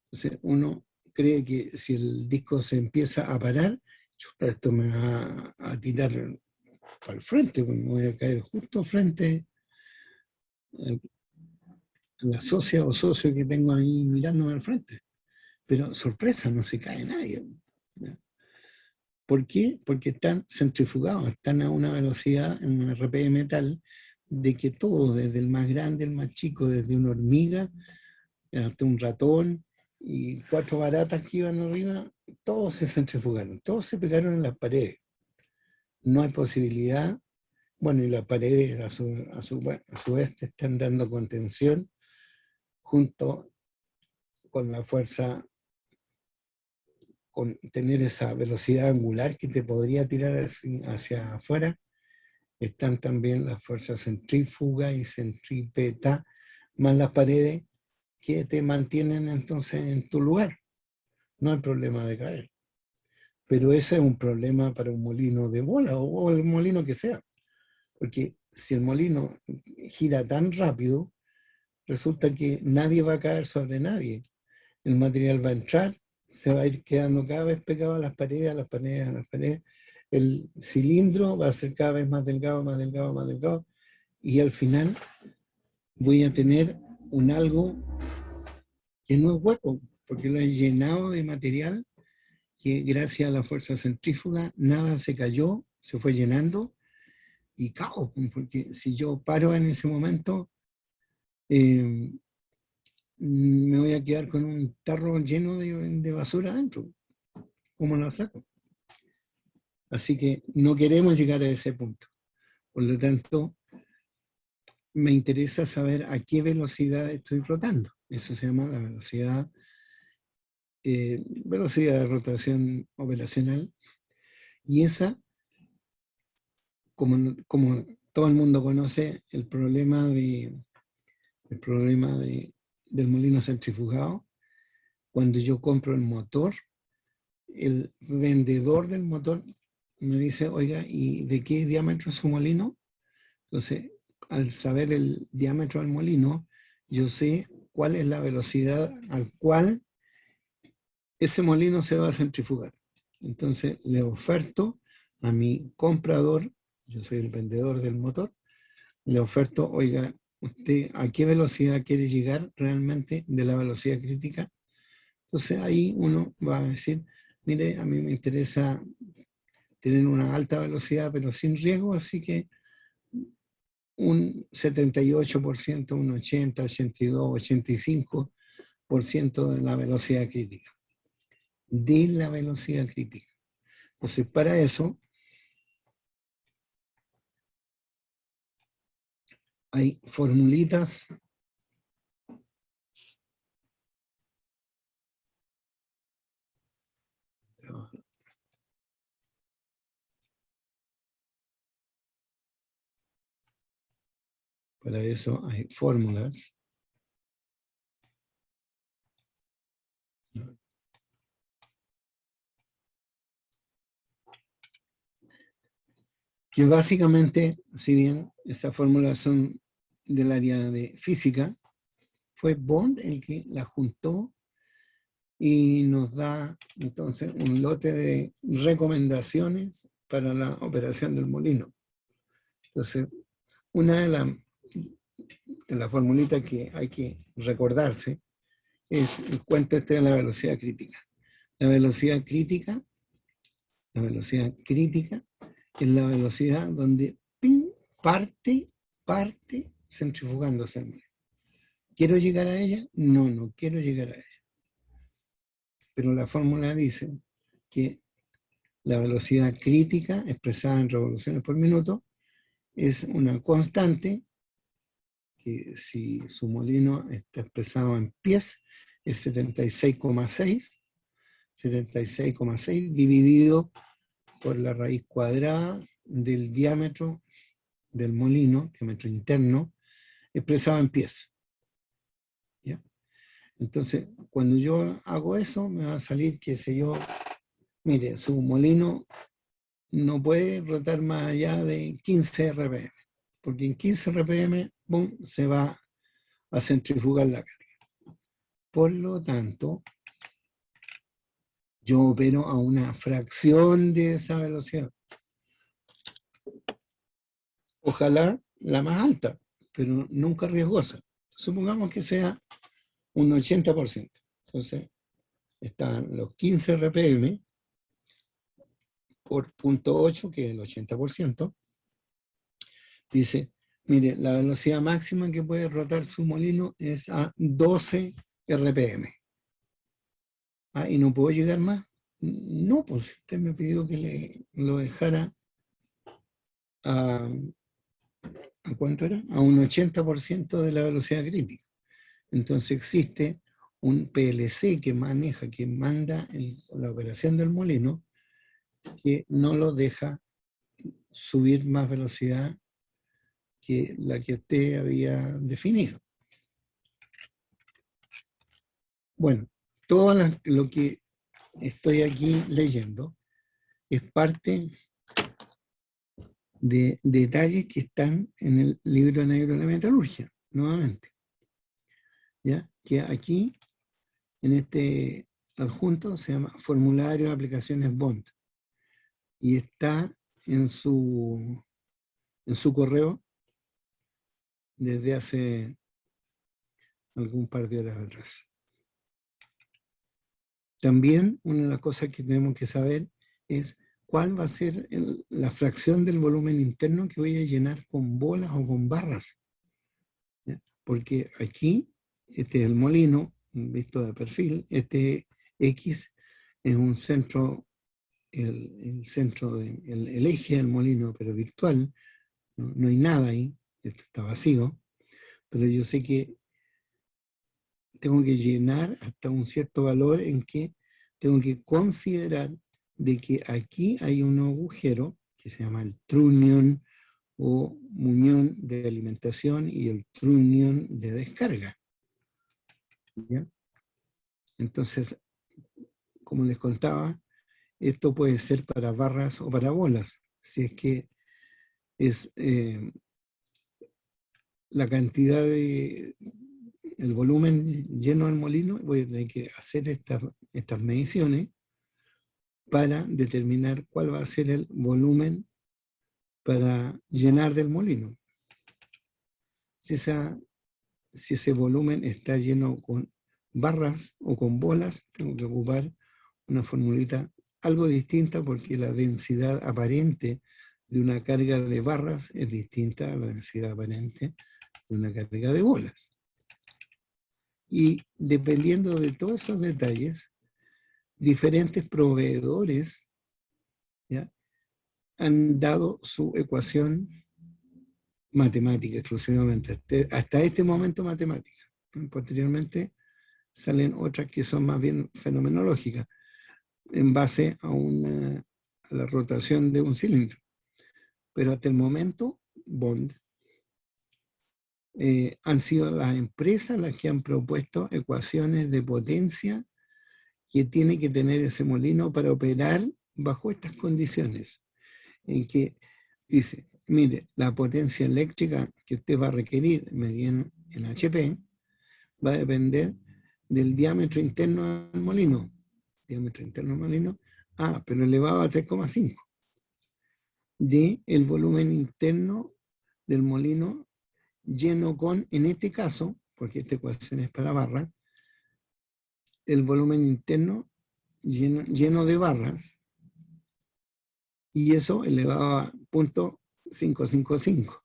Entonces uno cree que si el disco se empieza a parar, chuta, esto me va a tirar para el frente, pues me voy a caer justo frente a la socia o socio que tengo ahí mirándome al frente. Pero sorpresa, no se cae nadie. ¿Ya? ¿Por qué? Porque están centrifugados, están a una velocidad en un RPM tal de que todo, desde el más grande, el más chico, desde una hormiga hasta un ratón y 4 baratas que iban arriba, todos se centrifugaron, todos se pegaron en las paredes. No hay posibilidad. Bueno, y las paredes a su vez te están dando contención junto con la fuerza, con tener esa velocidad angular que te podría tirar hacia afuera. Están también las fuerzas centrífuga y centrípeta, más las paredes que te mantienen entonces en tu lugar. No hay problema de caer. Pero ese es un problema para un molino de bola o el molino que sea. Porque si el molino gira tan rápido, resulta que nadie va a caer sobre nadie. El material va a entrar, se va a ir quedando cada vez pegado a las paredes, a las paredes, a las paredes. El cilindro va a ser cada vez más delgado, más delgado, más delgado. Y al final voy a tener un algo que no es hueco, porque lo he llenado de material que gracias a la fuerza centrífuga nada se cayó, se fue llenando y caos, porque si yo paro en ese momento, me voy a quedar con un tarro lleno de basura adentro. ¿Cómo lo saco? Así que no queremos llegar a ese punto. Por lo tanto, me interesa saber a qué velocidad estoy rotando. Eso se llama la velocidad de rotación operacional. Y esa, como todo el mundo conoce, el problema del molino centrifugado, cuando yo compro el motor, el vendedor del motor me dice, oiga, ¿y de qué diámetro es su molino? Entonces, al saber el diámetro del molino, yo sé cuál es la velocidad al cual ese molino se va a centrifugar. Entonces, le oferto a mi comprador, yo soy el vendedor del motor, le oferto, oiga, ¿usted a qué velocidad quiere llegar realmente de la velocidad crítica? Entonces ahí uno va a decir, mire, a mí me interesa tener una alta velocidad pero sin riesgo, así que un 78%, un 80, 82, 85% de la velocidad crítica. De la velocidad crítica. Entonces para eso hay formulitas para eso hay fórmulas que básicamente, si bien esas fórmulas son del área de física, fue Bond el que las juntó y nos da entonces un lote de recomendaciones para la operación del molino. Entonces, una de las formulitas que hay que recordarse es el cuento este de la velocidad crítica. La velocidad crítica es la velocidad donde ¡ping! parte centrifugándose el molino. ¿Quiero llegar a ella? No, no quiero llegar a ella. Pero la fórmula dice que la velocidad crítica expresada en revoluciones por minuto es una constante que si su molino está expresado en pies es 76,6 dividido por la raíz cuadrada del diámetro del molino, diámetro interno, expresado en pies. ¿Ya? Entonces, cuando yo hago eso, me va a salir, qué sé yo, mire, su molino no puede rotar más allá de 15 RPM, porque en 15 RPM, boom, se va a centrifugar la carga. Por lo tanto, yo opero a una fracción de esa velocidad. Ojalá la más alta, pero nunca riesgosa. Supongamos que sea un 80%. Entonces, Estaban los 15 RPM por 0.8, que es el 80%. Dice, mire, la velocidad máxima que puede rotar su molino es a 12 RPM. Ah, ¿y no puedo llegar más? No, pues usted me pidió que lo dejara a ¿cuánto era? A un 80% de la velocidad crítica. Entonces existe un PLC que maneja, que manda la operación del molino, que no lo deja subir más velocidad que la que usted había definido. Bueno, todo lo que estoy aquí leyendo es parte de detalles que están en el libro negro de la metalurgia, nuevamente. ¿Ya? Que aquí, en este adjunto, se llama Formulario de Aplicaciones Bond. Y está en su correo desde hace algún par de horas atrás. También una de las cosas que tenemos que saber es cuál va a ser la fracción del volumen interno que voy a llenar con bolas o con barras. ¿Ya? Porque aquí, este es el molino, visto de perfil, este X es un centro, el centro, el eje del molino, pero virtual, no hay nada ahí, esto está vacío, pero yo sé que tengo que llenar hasta un cierto valor en que tengo que considerar de que aquí hay un agujero que se llama el trunnion o muñón de alimentación y el trunnion de descarga. ¿Ya? Entonces, como les contaba, esto puede ser para barras o para bolas, si es que es la cantidad de el volumen lleno del molino. Voy a tener que hacer estas mediciones para determinar cuál va a ser el volumen para llenar del molino. Si ese volumen está lleno con barras o con bolas, tengo que ocupar una formulita algo distinta porque la densidad aparente de una carga de barras es distinta a la densidad aparente de una carga de bolas. Y dependiendo de todos esos detalles, diferentes proveedores, ¿ya?, han dado su ecuación matemática exclusivamente, hasta este momento matemática. Posteriormente salen otras que son más bien fenomenológicas, en base a la rotación de un cilindro. Pero hasta el momento, Bond, han sido las empresas las que han propuesto ecuaciones de potencia que tiene que tener ese molino para operar bajo estas condiciones, en que dice, mire, la potencia eléctrica que usted va a requerir mediante en HP va a depender del diámetro interno del molino. Diámetro interno del molino, pero elevado a 3,5. De el volumen interno del molino lleno con, en este caso, porque esta ecuación es para barras, el volumen interno lleno de barras, y eso elevado a 0.555.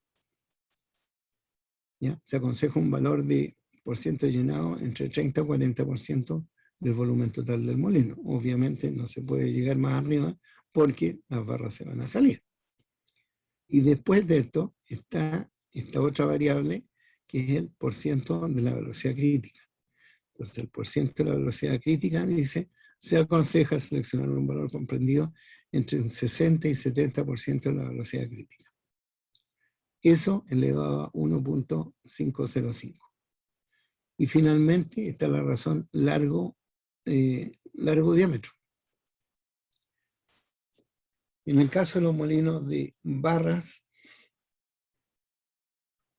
¿Ya? Se aconseja un valor de % llenado entre 30 y 40% del volumen total del molino. Obviamente no se puede llegar más arriba porque las barras se van a salir. Y después de esto está esta otra variable que es el % de la velocidad crítica. Entonces el % de la velocidad crítica dice, se aconseja seleccionar un valor comprendido entre un 60 y 70% de la velocidad crítica. Eso elevado a 1.505. Y finalmente está la razón largo diámetro. En el caso de los molinos de barras,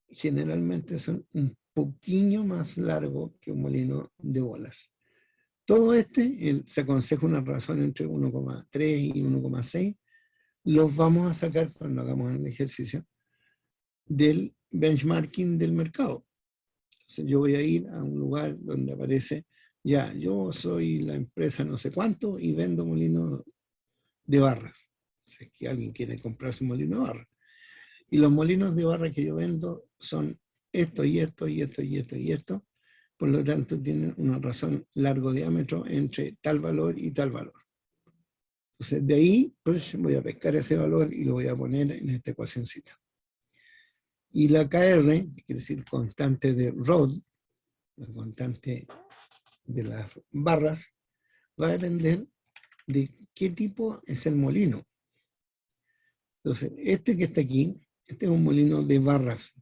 generalmente son un poquillo más largos que un molino de bolas. Todo se aconseja una razón entre 1,3 y 1,6. Los vamos a sacar cuando hagamos el ejercicio del benchmarking del mercado. Entonces yo voy a ir a un lugar donde aparece ya, yo soy la empresa no sé cuánto y vendo molinos de barras. Si es que alguien quiere comprarse un molino de barras. Y los molinos de barra que yo vendo son esto y esto y esto y esto y esto. Por lo tanto, tienen una razón largo diámetro entre tal valor y tal valor. Entonces, de ahí pues, voy a pescar ese valor y lo voy a poner en esta ecuacióncita. Y la KR, que quiere decir constante de Rod, la constante de las barras, va a depender de qué tipo es el molino. Entonces, este que está aquí, este es un molino de barras.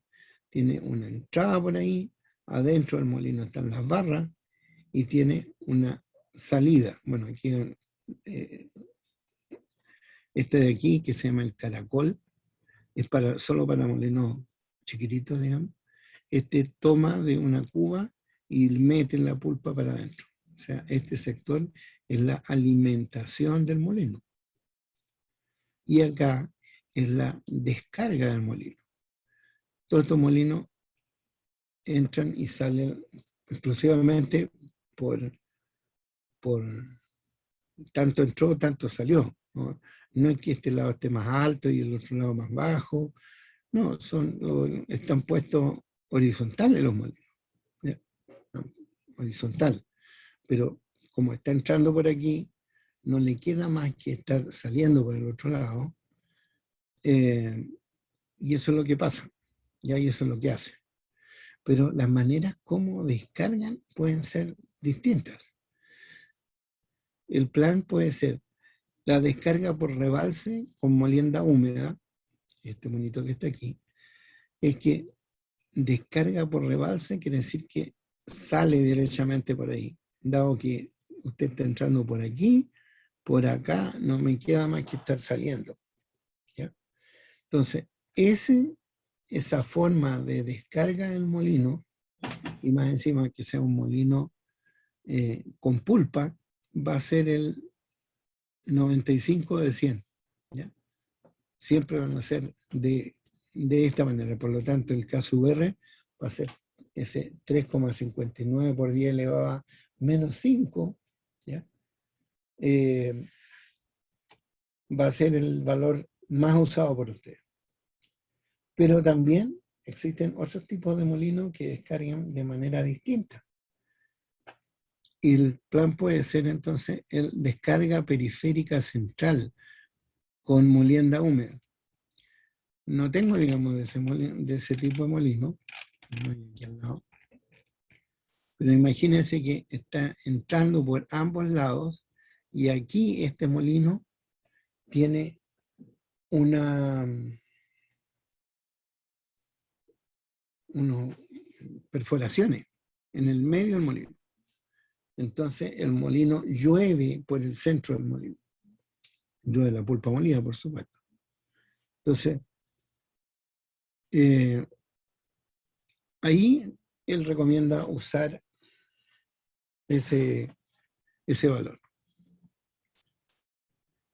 Tiene una entrada por ahí, adentro del molino están las barras y tiene una salida. Bueno, aquí este de aquí, que se llama el caracol, es solo para molinos chiquititos, digamos. Este toma de una cuba y mete la pulpa para adentro. O sea, este sector es la alimentación del molino. Y acá es la descarga del molino. Todos estos molinos entran y salen exclusivamente por tanto entró, tanto salió. No es que este lado esté más alto y el otro lado más bajo. No, están puestos horizontales los molinos. ¿Ya? Horizontal. Pero como está entrando por aquí, no le queda más que estar saliendo por el otro lado. Y eso es lo que pasa. Y ahí eso es lo que hace. Pero las maneras como descargan pueden ser distintas. El plan puede ser la descarga por rebalse con molienda húmeda, este monito que está aquí, es que descarga por rebalse quiere decir que sale derechamente por ahí, dado que usted está entrando por aquí, por acá, no me queda más que estar saliendo. ¿Ya? Entonces, esa forma de descarga del molino, y más encima que sea un molino con pulpa, va a ser el 95 de 100. ¿Ya? Siempre van a ser de esta manera. Por lo tanto, el caso VR va a ser ese 3,59 por 10 elevado a menos 5. ¿Ya? Va a ser el valor más usado por usted. Pero también existen otros tipos de molinos que descargan de manera distinta. Y el plan puede ser entonces el descarga periférica central con molienda húmeda. No tengo, digamos, de ese tipo de molino, aquí al lado. Pero imagínense que está entrando por ambos lados y aquí este molino tiene unas perforaciones en el medio del molino. Entonces el molino llueve por el centro del molino. Llueve la pulpa molida, por supuesto. Entonces, ahí él recomienda usar ese valor.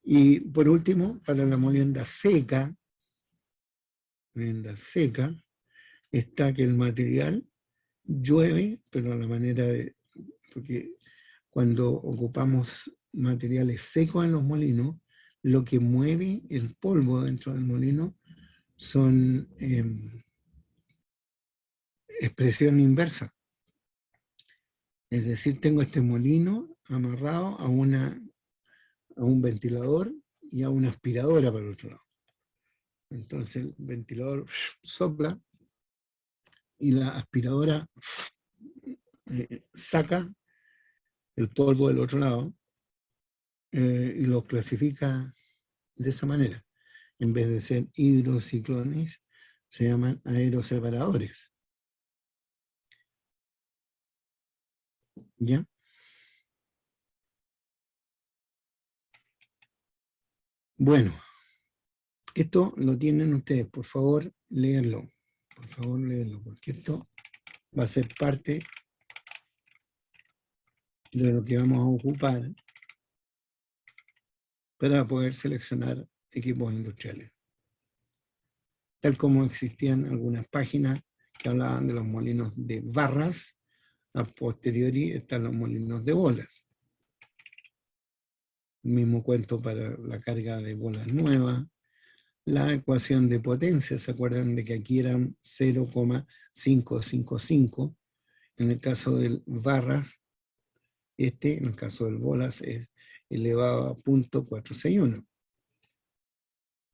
Y por último, para la molienda seca, está que el material llueve, pero a la manera de... Porque cuando ocupamos materiales secos en los molinos, lo que mueve el polvo dentro del molino son expresión inversa. Es decir, tengo este molino amarrado a un ventilador y a una aspiradora para el otro lado. Entonces el ventilador sopla y la aspiradora saca el polvo del otro lado y lo clasifica de esa manera. En vez de ser hidrociclones, se llaman aeroseparadores. ¿Ya? Bueno, esto lo tienen ustedes. Por favor, léanlo. Por favor, léanlo, porque esto va a ser parte de lo que vamos a ocupar para poder seleccionar equipos industriales. Tal como existían algunas páginas que hablaban de los molinos de barras, A posteriori están los molinos de bolas. El mismo cuento para la carga de bolas nuevas. La ecuación de potencia, ¿se acuerdan de que aquí eran 0,555? En el caso del barras, en el caso del bolas, es elevado a 0.461.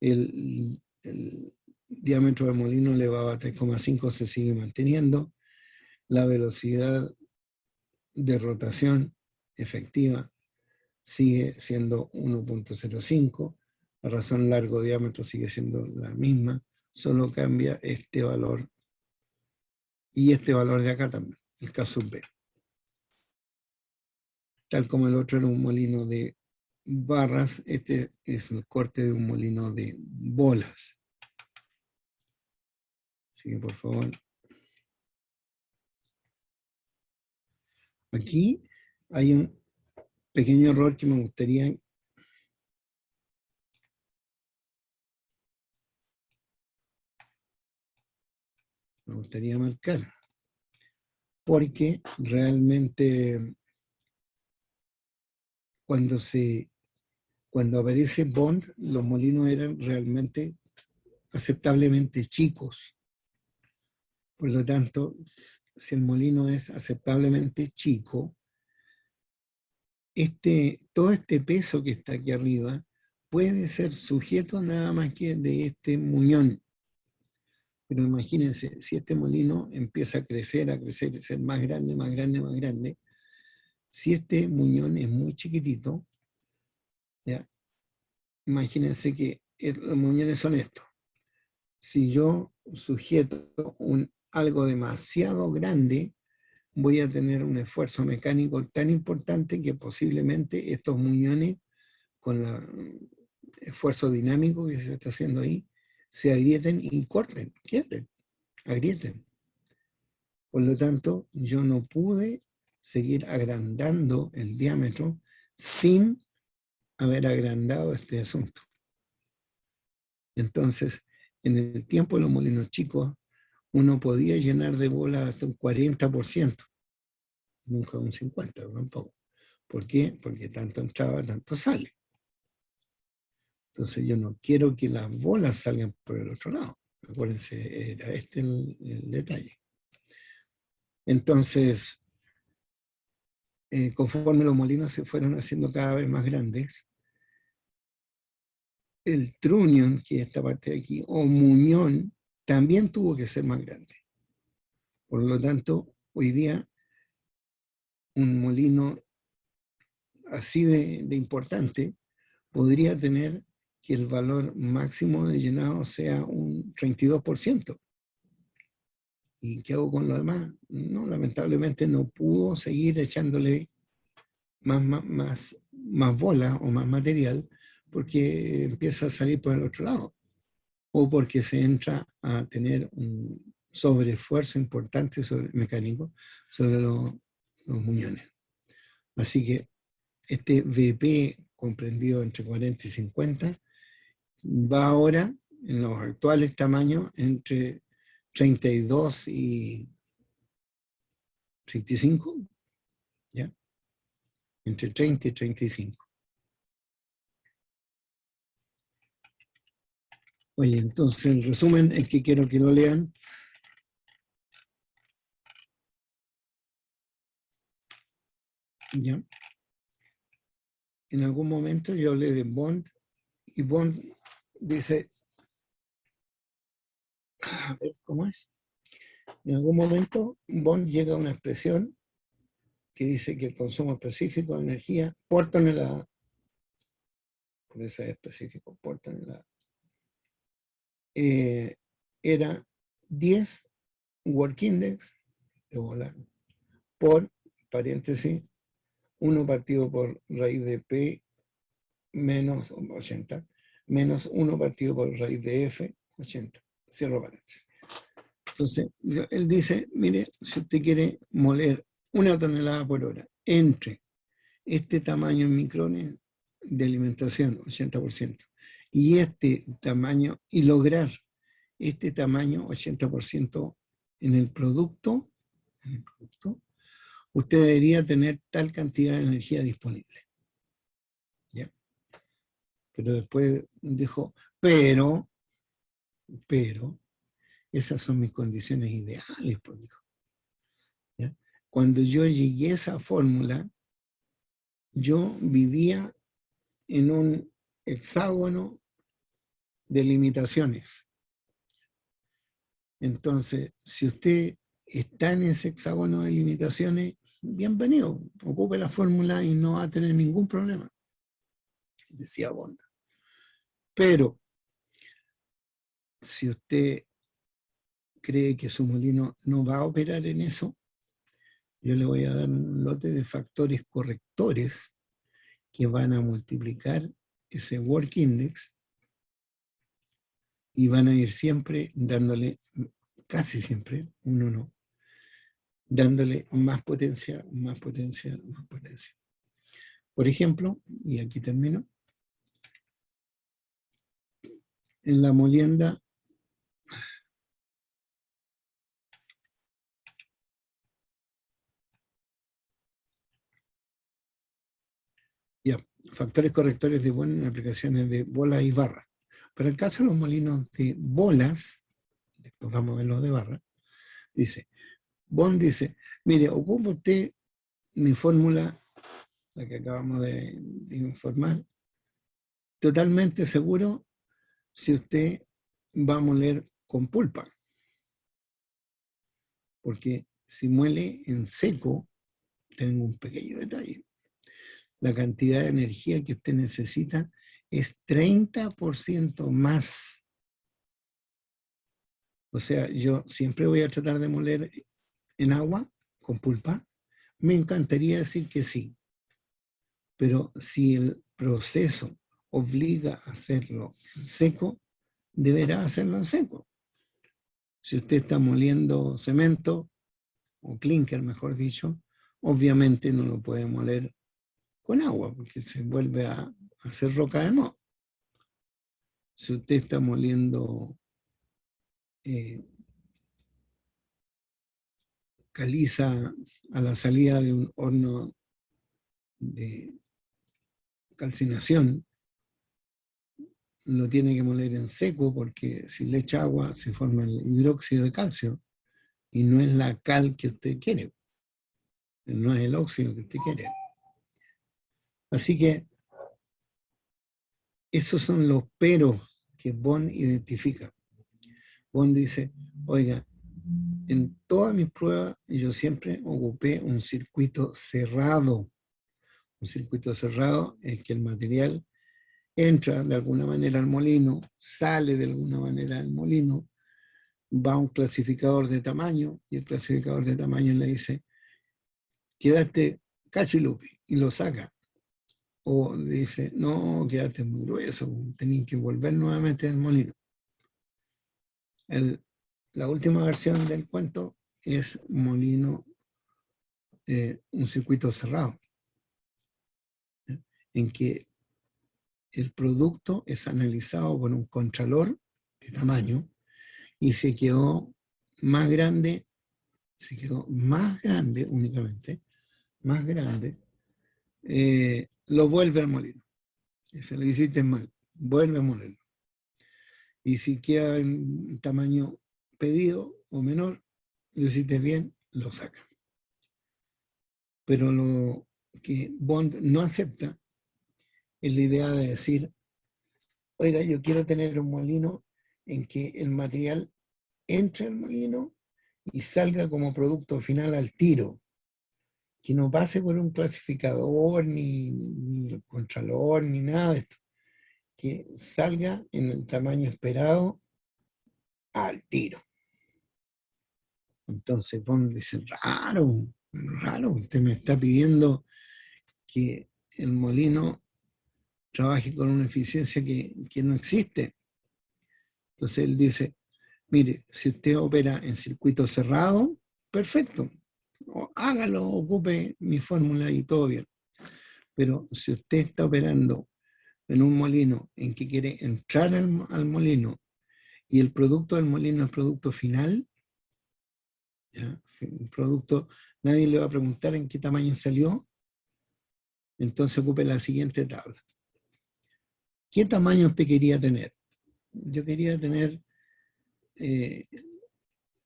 El diámetro del molino elevado a 3,5 se sigue manteniendo. La velocidad de rotación efectiva sigue siendo 1.05. La razón largo diámetro sigue siendo la misma, solo cambia este valor y este valor de acá también, el K sub B. Tal como el otro era un molino de barras, este es el corte de un molino de bolas. Así que por favor. Aquí hay un pequeño error que me gustaría marcar. Porque realmente cuando aparece Bond, los molinos eran realmente aceptablemente chicos. Por lo tanto, si el molino es aceptablemente chico, todo este peso que está aquí arriba puede ser sujeto nada más que de este muñón. Pero imagínense, si este molino empieza a crecer, a ser más grande, más grande, más grande, si este muñón es muy chiquitito, ¿ya? Imagínense que los muñones son estos. Si yo sujeto algo demasiado grande, voy a tener un esfuerzo mecánico tan importante que posiblemente estos muñones, con el esfuerzo dinámico que se está haciendo ahí, se agrieten y corten, quiebren, agrieten. Por lo tanto, yo no pude seguir agrandando el diámetro sin haber agrandado este asunto. Entonces, en el tiempo de los molinos chicos, uno podía llenar de bolas hasta un 40%, nunca un 50%, tampoco. ¿Por qué? Porque tanto entraba, tanto sale. Entonces yo no quiero que las bolas salgan por el otro lado. Acuérdense, era este el detalle. Entonces, conforme los molinos se fueron haciendo cada vez más grandes, el trunnion, que es esta parte de aquí, o muñón, también tuvo que ser más grande. Por lo tanto, hoy día, un molino así de importante podría tener que el valor máximo de llenado sea un 32%. ¿Y qué hago con lo demás? No, lamentablemente no pudo seguir echándole más bola o más material porque empieza a salir por el otro lado o porque se entra a tener un sobreesfuerzo importante mecánico sobre los muñones. Así que este VP comprendido entre 40 y 50 va ahora en los actuales tamaños entre 32 y 35, ¿ya? Entre 30 y 35. Oye, entonces el resumen es que quiero que lo lean. ¿Ya? En algún momento yo hablé de Bond y Bond dice, a ver, ¿cómo es? En algún momento Bond llega a una expresión que dice que el consumo específico de energía por tonelada, por eso es específico, por tonelada, era 10 work index de bola por, paréntesis, 1 partido por raíz de P menos 80, menos 1 partido por raíz de F, 80. Cierro paréntesis. Entonces, él dice, mire, si usted quiere moler 1 tonelada por hora entre este tamaño en micrones de alimentación, 80%, y este tamaño, y lograr este tamaño, 80% en el producto, usted debería tener tal cantidad de energía disponible. ¿Ya? Pero después dijo, pero, esas son mis condiciones ideales, pues dijo. ¿Ya? Cuando yo llegué a esa fórmula, yo vivía en un hexágono de limitaciones. Entonces, si usted está en ese hexágono de limitaciones, bienvenido, ocupe la fórmula y no va a tener ningún problema, decía Bond. Pero, si usted cree que su molino no va a operar en eso, yo le voy a dar un lote de factores correctores que van a multiplicar ese work index y van a ir siempre dándole, casi siempre, un 1, dándole más potencia, más potencia, más potencia. Por ejemplo, y aquí termino, en la molienda ya, factores correctores de Bond en aplicaciones de bolas y barras. Para el caso de los molinos de bolas, después vamos a ver los de barra, dice, Bond dice, mire, ocupa usted mi fórmula, la que acabamos de informar, totalmente seguro si usted va a moler con pulpa. Porque si muele en seco, tengo un pequeño detalle. La cantidad de energía que usted necesita es 30% más. O sea, yo siempre voy a tratar de moler en agua, con pulpa. Me encantaría decir que sí. Pero si el proceso obliga a hacerlo en seco, deberá hacerlo en seco. Si usted está moliendo cemento, o clinker mejor dicho, obviamente no lo puede moler con agua, porque se vuelve a hacer roca de nuevo. Si usted está moliendo caliza a la salida de un horno de calcinación, lo tiene que moler en seco, porque si le echa agua se forma el hidróxido de calcio, y no es la cal que usted quiere, no es el óxido que usted quiere. Así que esos son los peros que Bond identifica. Bond dice, oiga, en todas mis pruebas yo siempre ocupé un circuito cerrado. Un circuito cerrado es que el material entra de alguna manera al molino, sale de alguna manera del molino, va a un clasificador de tamaño y el clasificador de tamaño le dice, quédate cachilupi, y lo saca. O dice, no, quédate muy grueso, tenés que volver nuevamente al molino. La última versión del cuento es molino, un circuito cerrado, ¿sí? En que el producto es analizado por un contralor de tamaño y se quedó más grande únicamente, más grande, lo vuelve al molino. Si se lo hiciste mal, vuelve a molerlo. Y si queda en tamaño pedido o menor, lo hiciste bien, lo saca. Pero lo que Bond no acepta es la idea de decir, oiga, yo quiero tener un molino en que el material entre al molino y salga como producto final al tiro, que no pase por un clasificador, ni el contralor, ni nada de esto, que salga en el tamaño esperado al tiro. Entonces Bond dice, raro, usted me está pidiendo que el molino trabaje con una eficiencia que no existe. Entonces él dice, mire, si usted opera en circuito cerrado, perfecto, hágalo, ocupe mi fórmula y todo bien. Pero si usted está operando en un molino en que quiere entrar al molino y el producto del molino es producto final, ¿ya? Un producto nadie le va a preguntar en qué tamaño salió, entonces ocupe la siguiente tabla. ¿Qué tamaño usted quería tener? Yo quería tener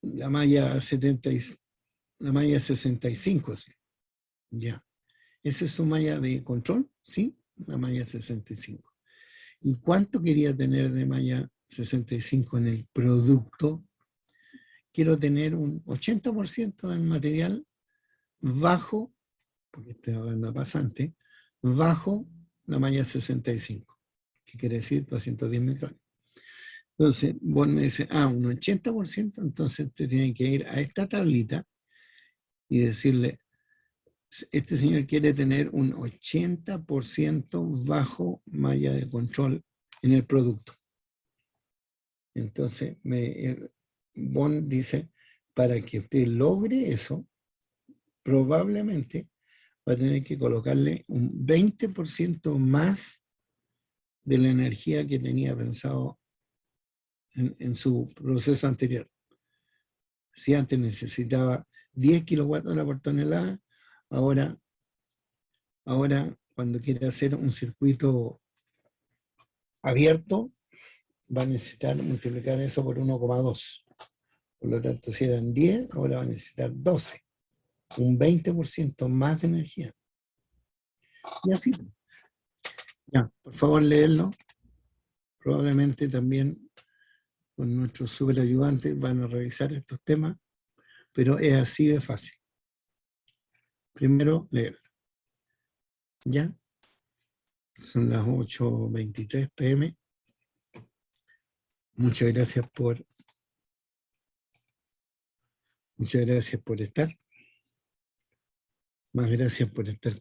la malla 65, ¿sí? Ya. ¿Esa es su malla de control? Sí, la malla 65. ¿Y cuánto quería tener de malla 65 en el producto? Quiero tener un 80% del material bajo, porque estoy hablando de pasante, bajo la malla 65, que quiere decir 210 micrones. Entonces, vos me dices, un 80%, entonces usted tiene que ir a esta tablita y decirle, este señor quiere tener un 80% bajo malla de control en el producto. Entonces, Bond dice, para que usted logre eso, probablemente va a tener que colocarle un 20% más de la energía que tenía pensado en su proceso anterior. Si antes necesitaba 10 kWh por tonelada, ahora cuando quiere hacer un circuito abierto, va a necesitar multiplicar eso por 1,2. Por lo tanto, si eran 10, ahora va a necesitar 12. Un 20% más de energía. Y así. Ya, por favor, leerlo. Probablemente también con nuestros superayudantes van a revisar estos temas, pero es así de fácil. Primero, leerlo. ¿Ya? Son las 8:23 p.m. Muchas gracias por estar. Más gracias por estar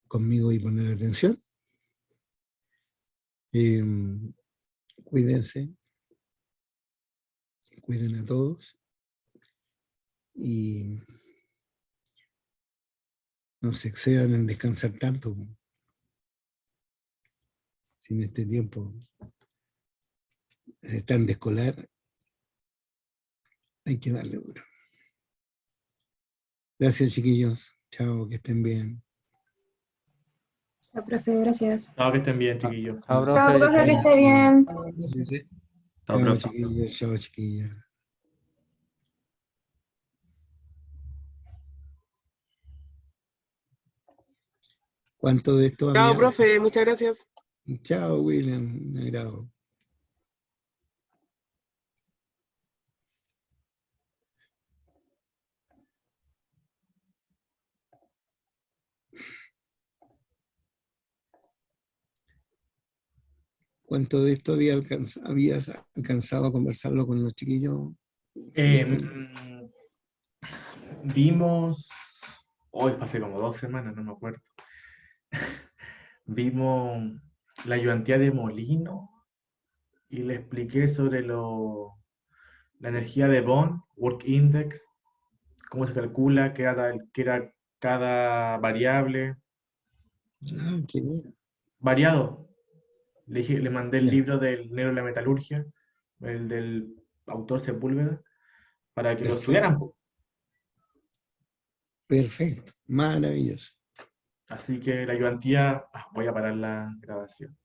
conmigo y poner atención. Cuídense. Cuiden a todos. Y no se excedan en descansar tanto. Si en este tiempo están de escolar, hay que darle duro. Gracias, chiquillos. Chao, que estén bien. Ya, profe, gracias. No, que estén bien, chiquillos. Chao, Chao, profe. profe, que esté bien. Sí, sí. Chao, Chao, profe. chiquillos. Chao, chiquillos. ¿Cuánto de esto Chao, había? profe, muchas gracias. Chao, William. Me agrado. ¿Cuánto de esto habías alcanzado a conversarlo con los chiquillos? Vimos, hoy pasé como 2 semanas, no me acuerdo. Vimos la ayudantía de Molino y le expliqué sobre la energía de Bond, Work Index, cómo se calcula, qué era cada variable. Qué bien. Variado. Le mandé el Ya. libro del Negro de la Metalurgia, el del autor Sepúlveda, para que lo estudiaran. Perfecto. Maravilloso. Así que la ayudantía, voy a parar la grabación.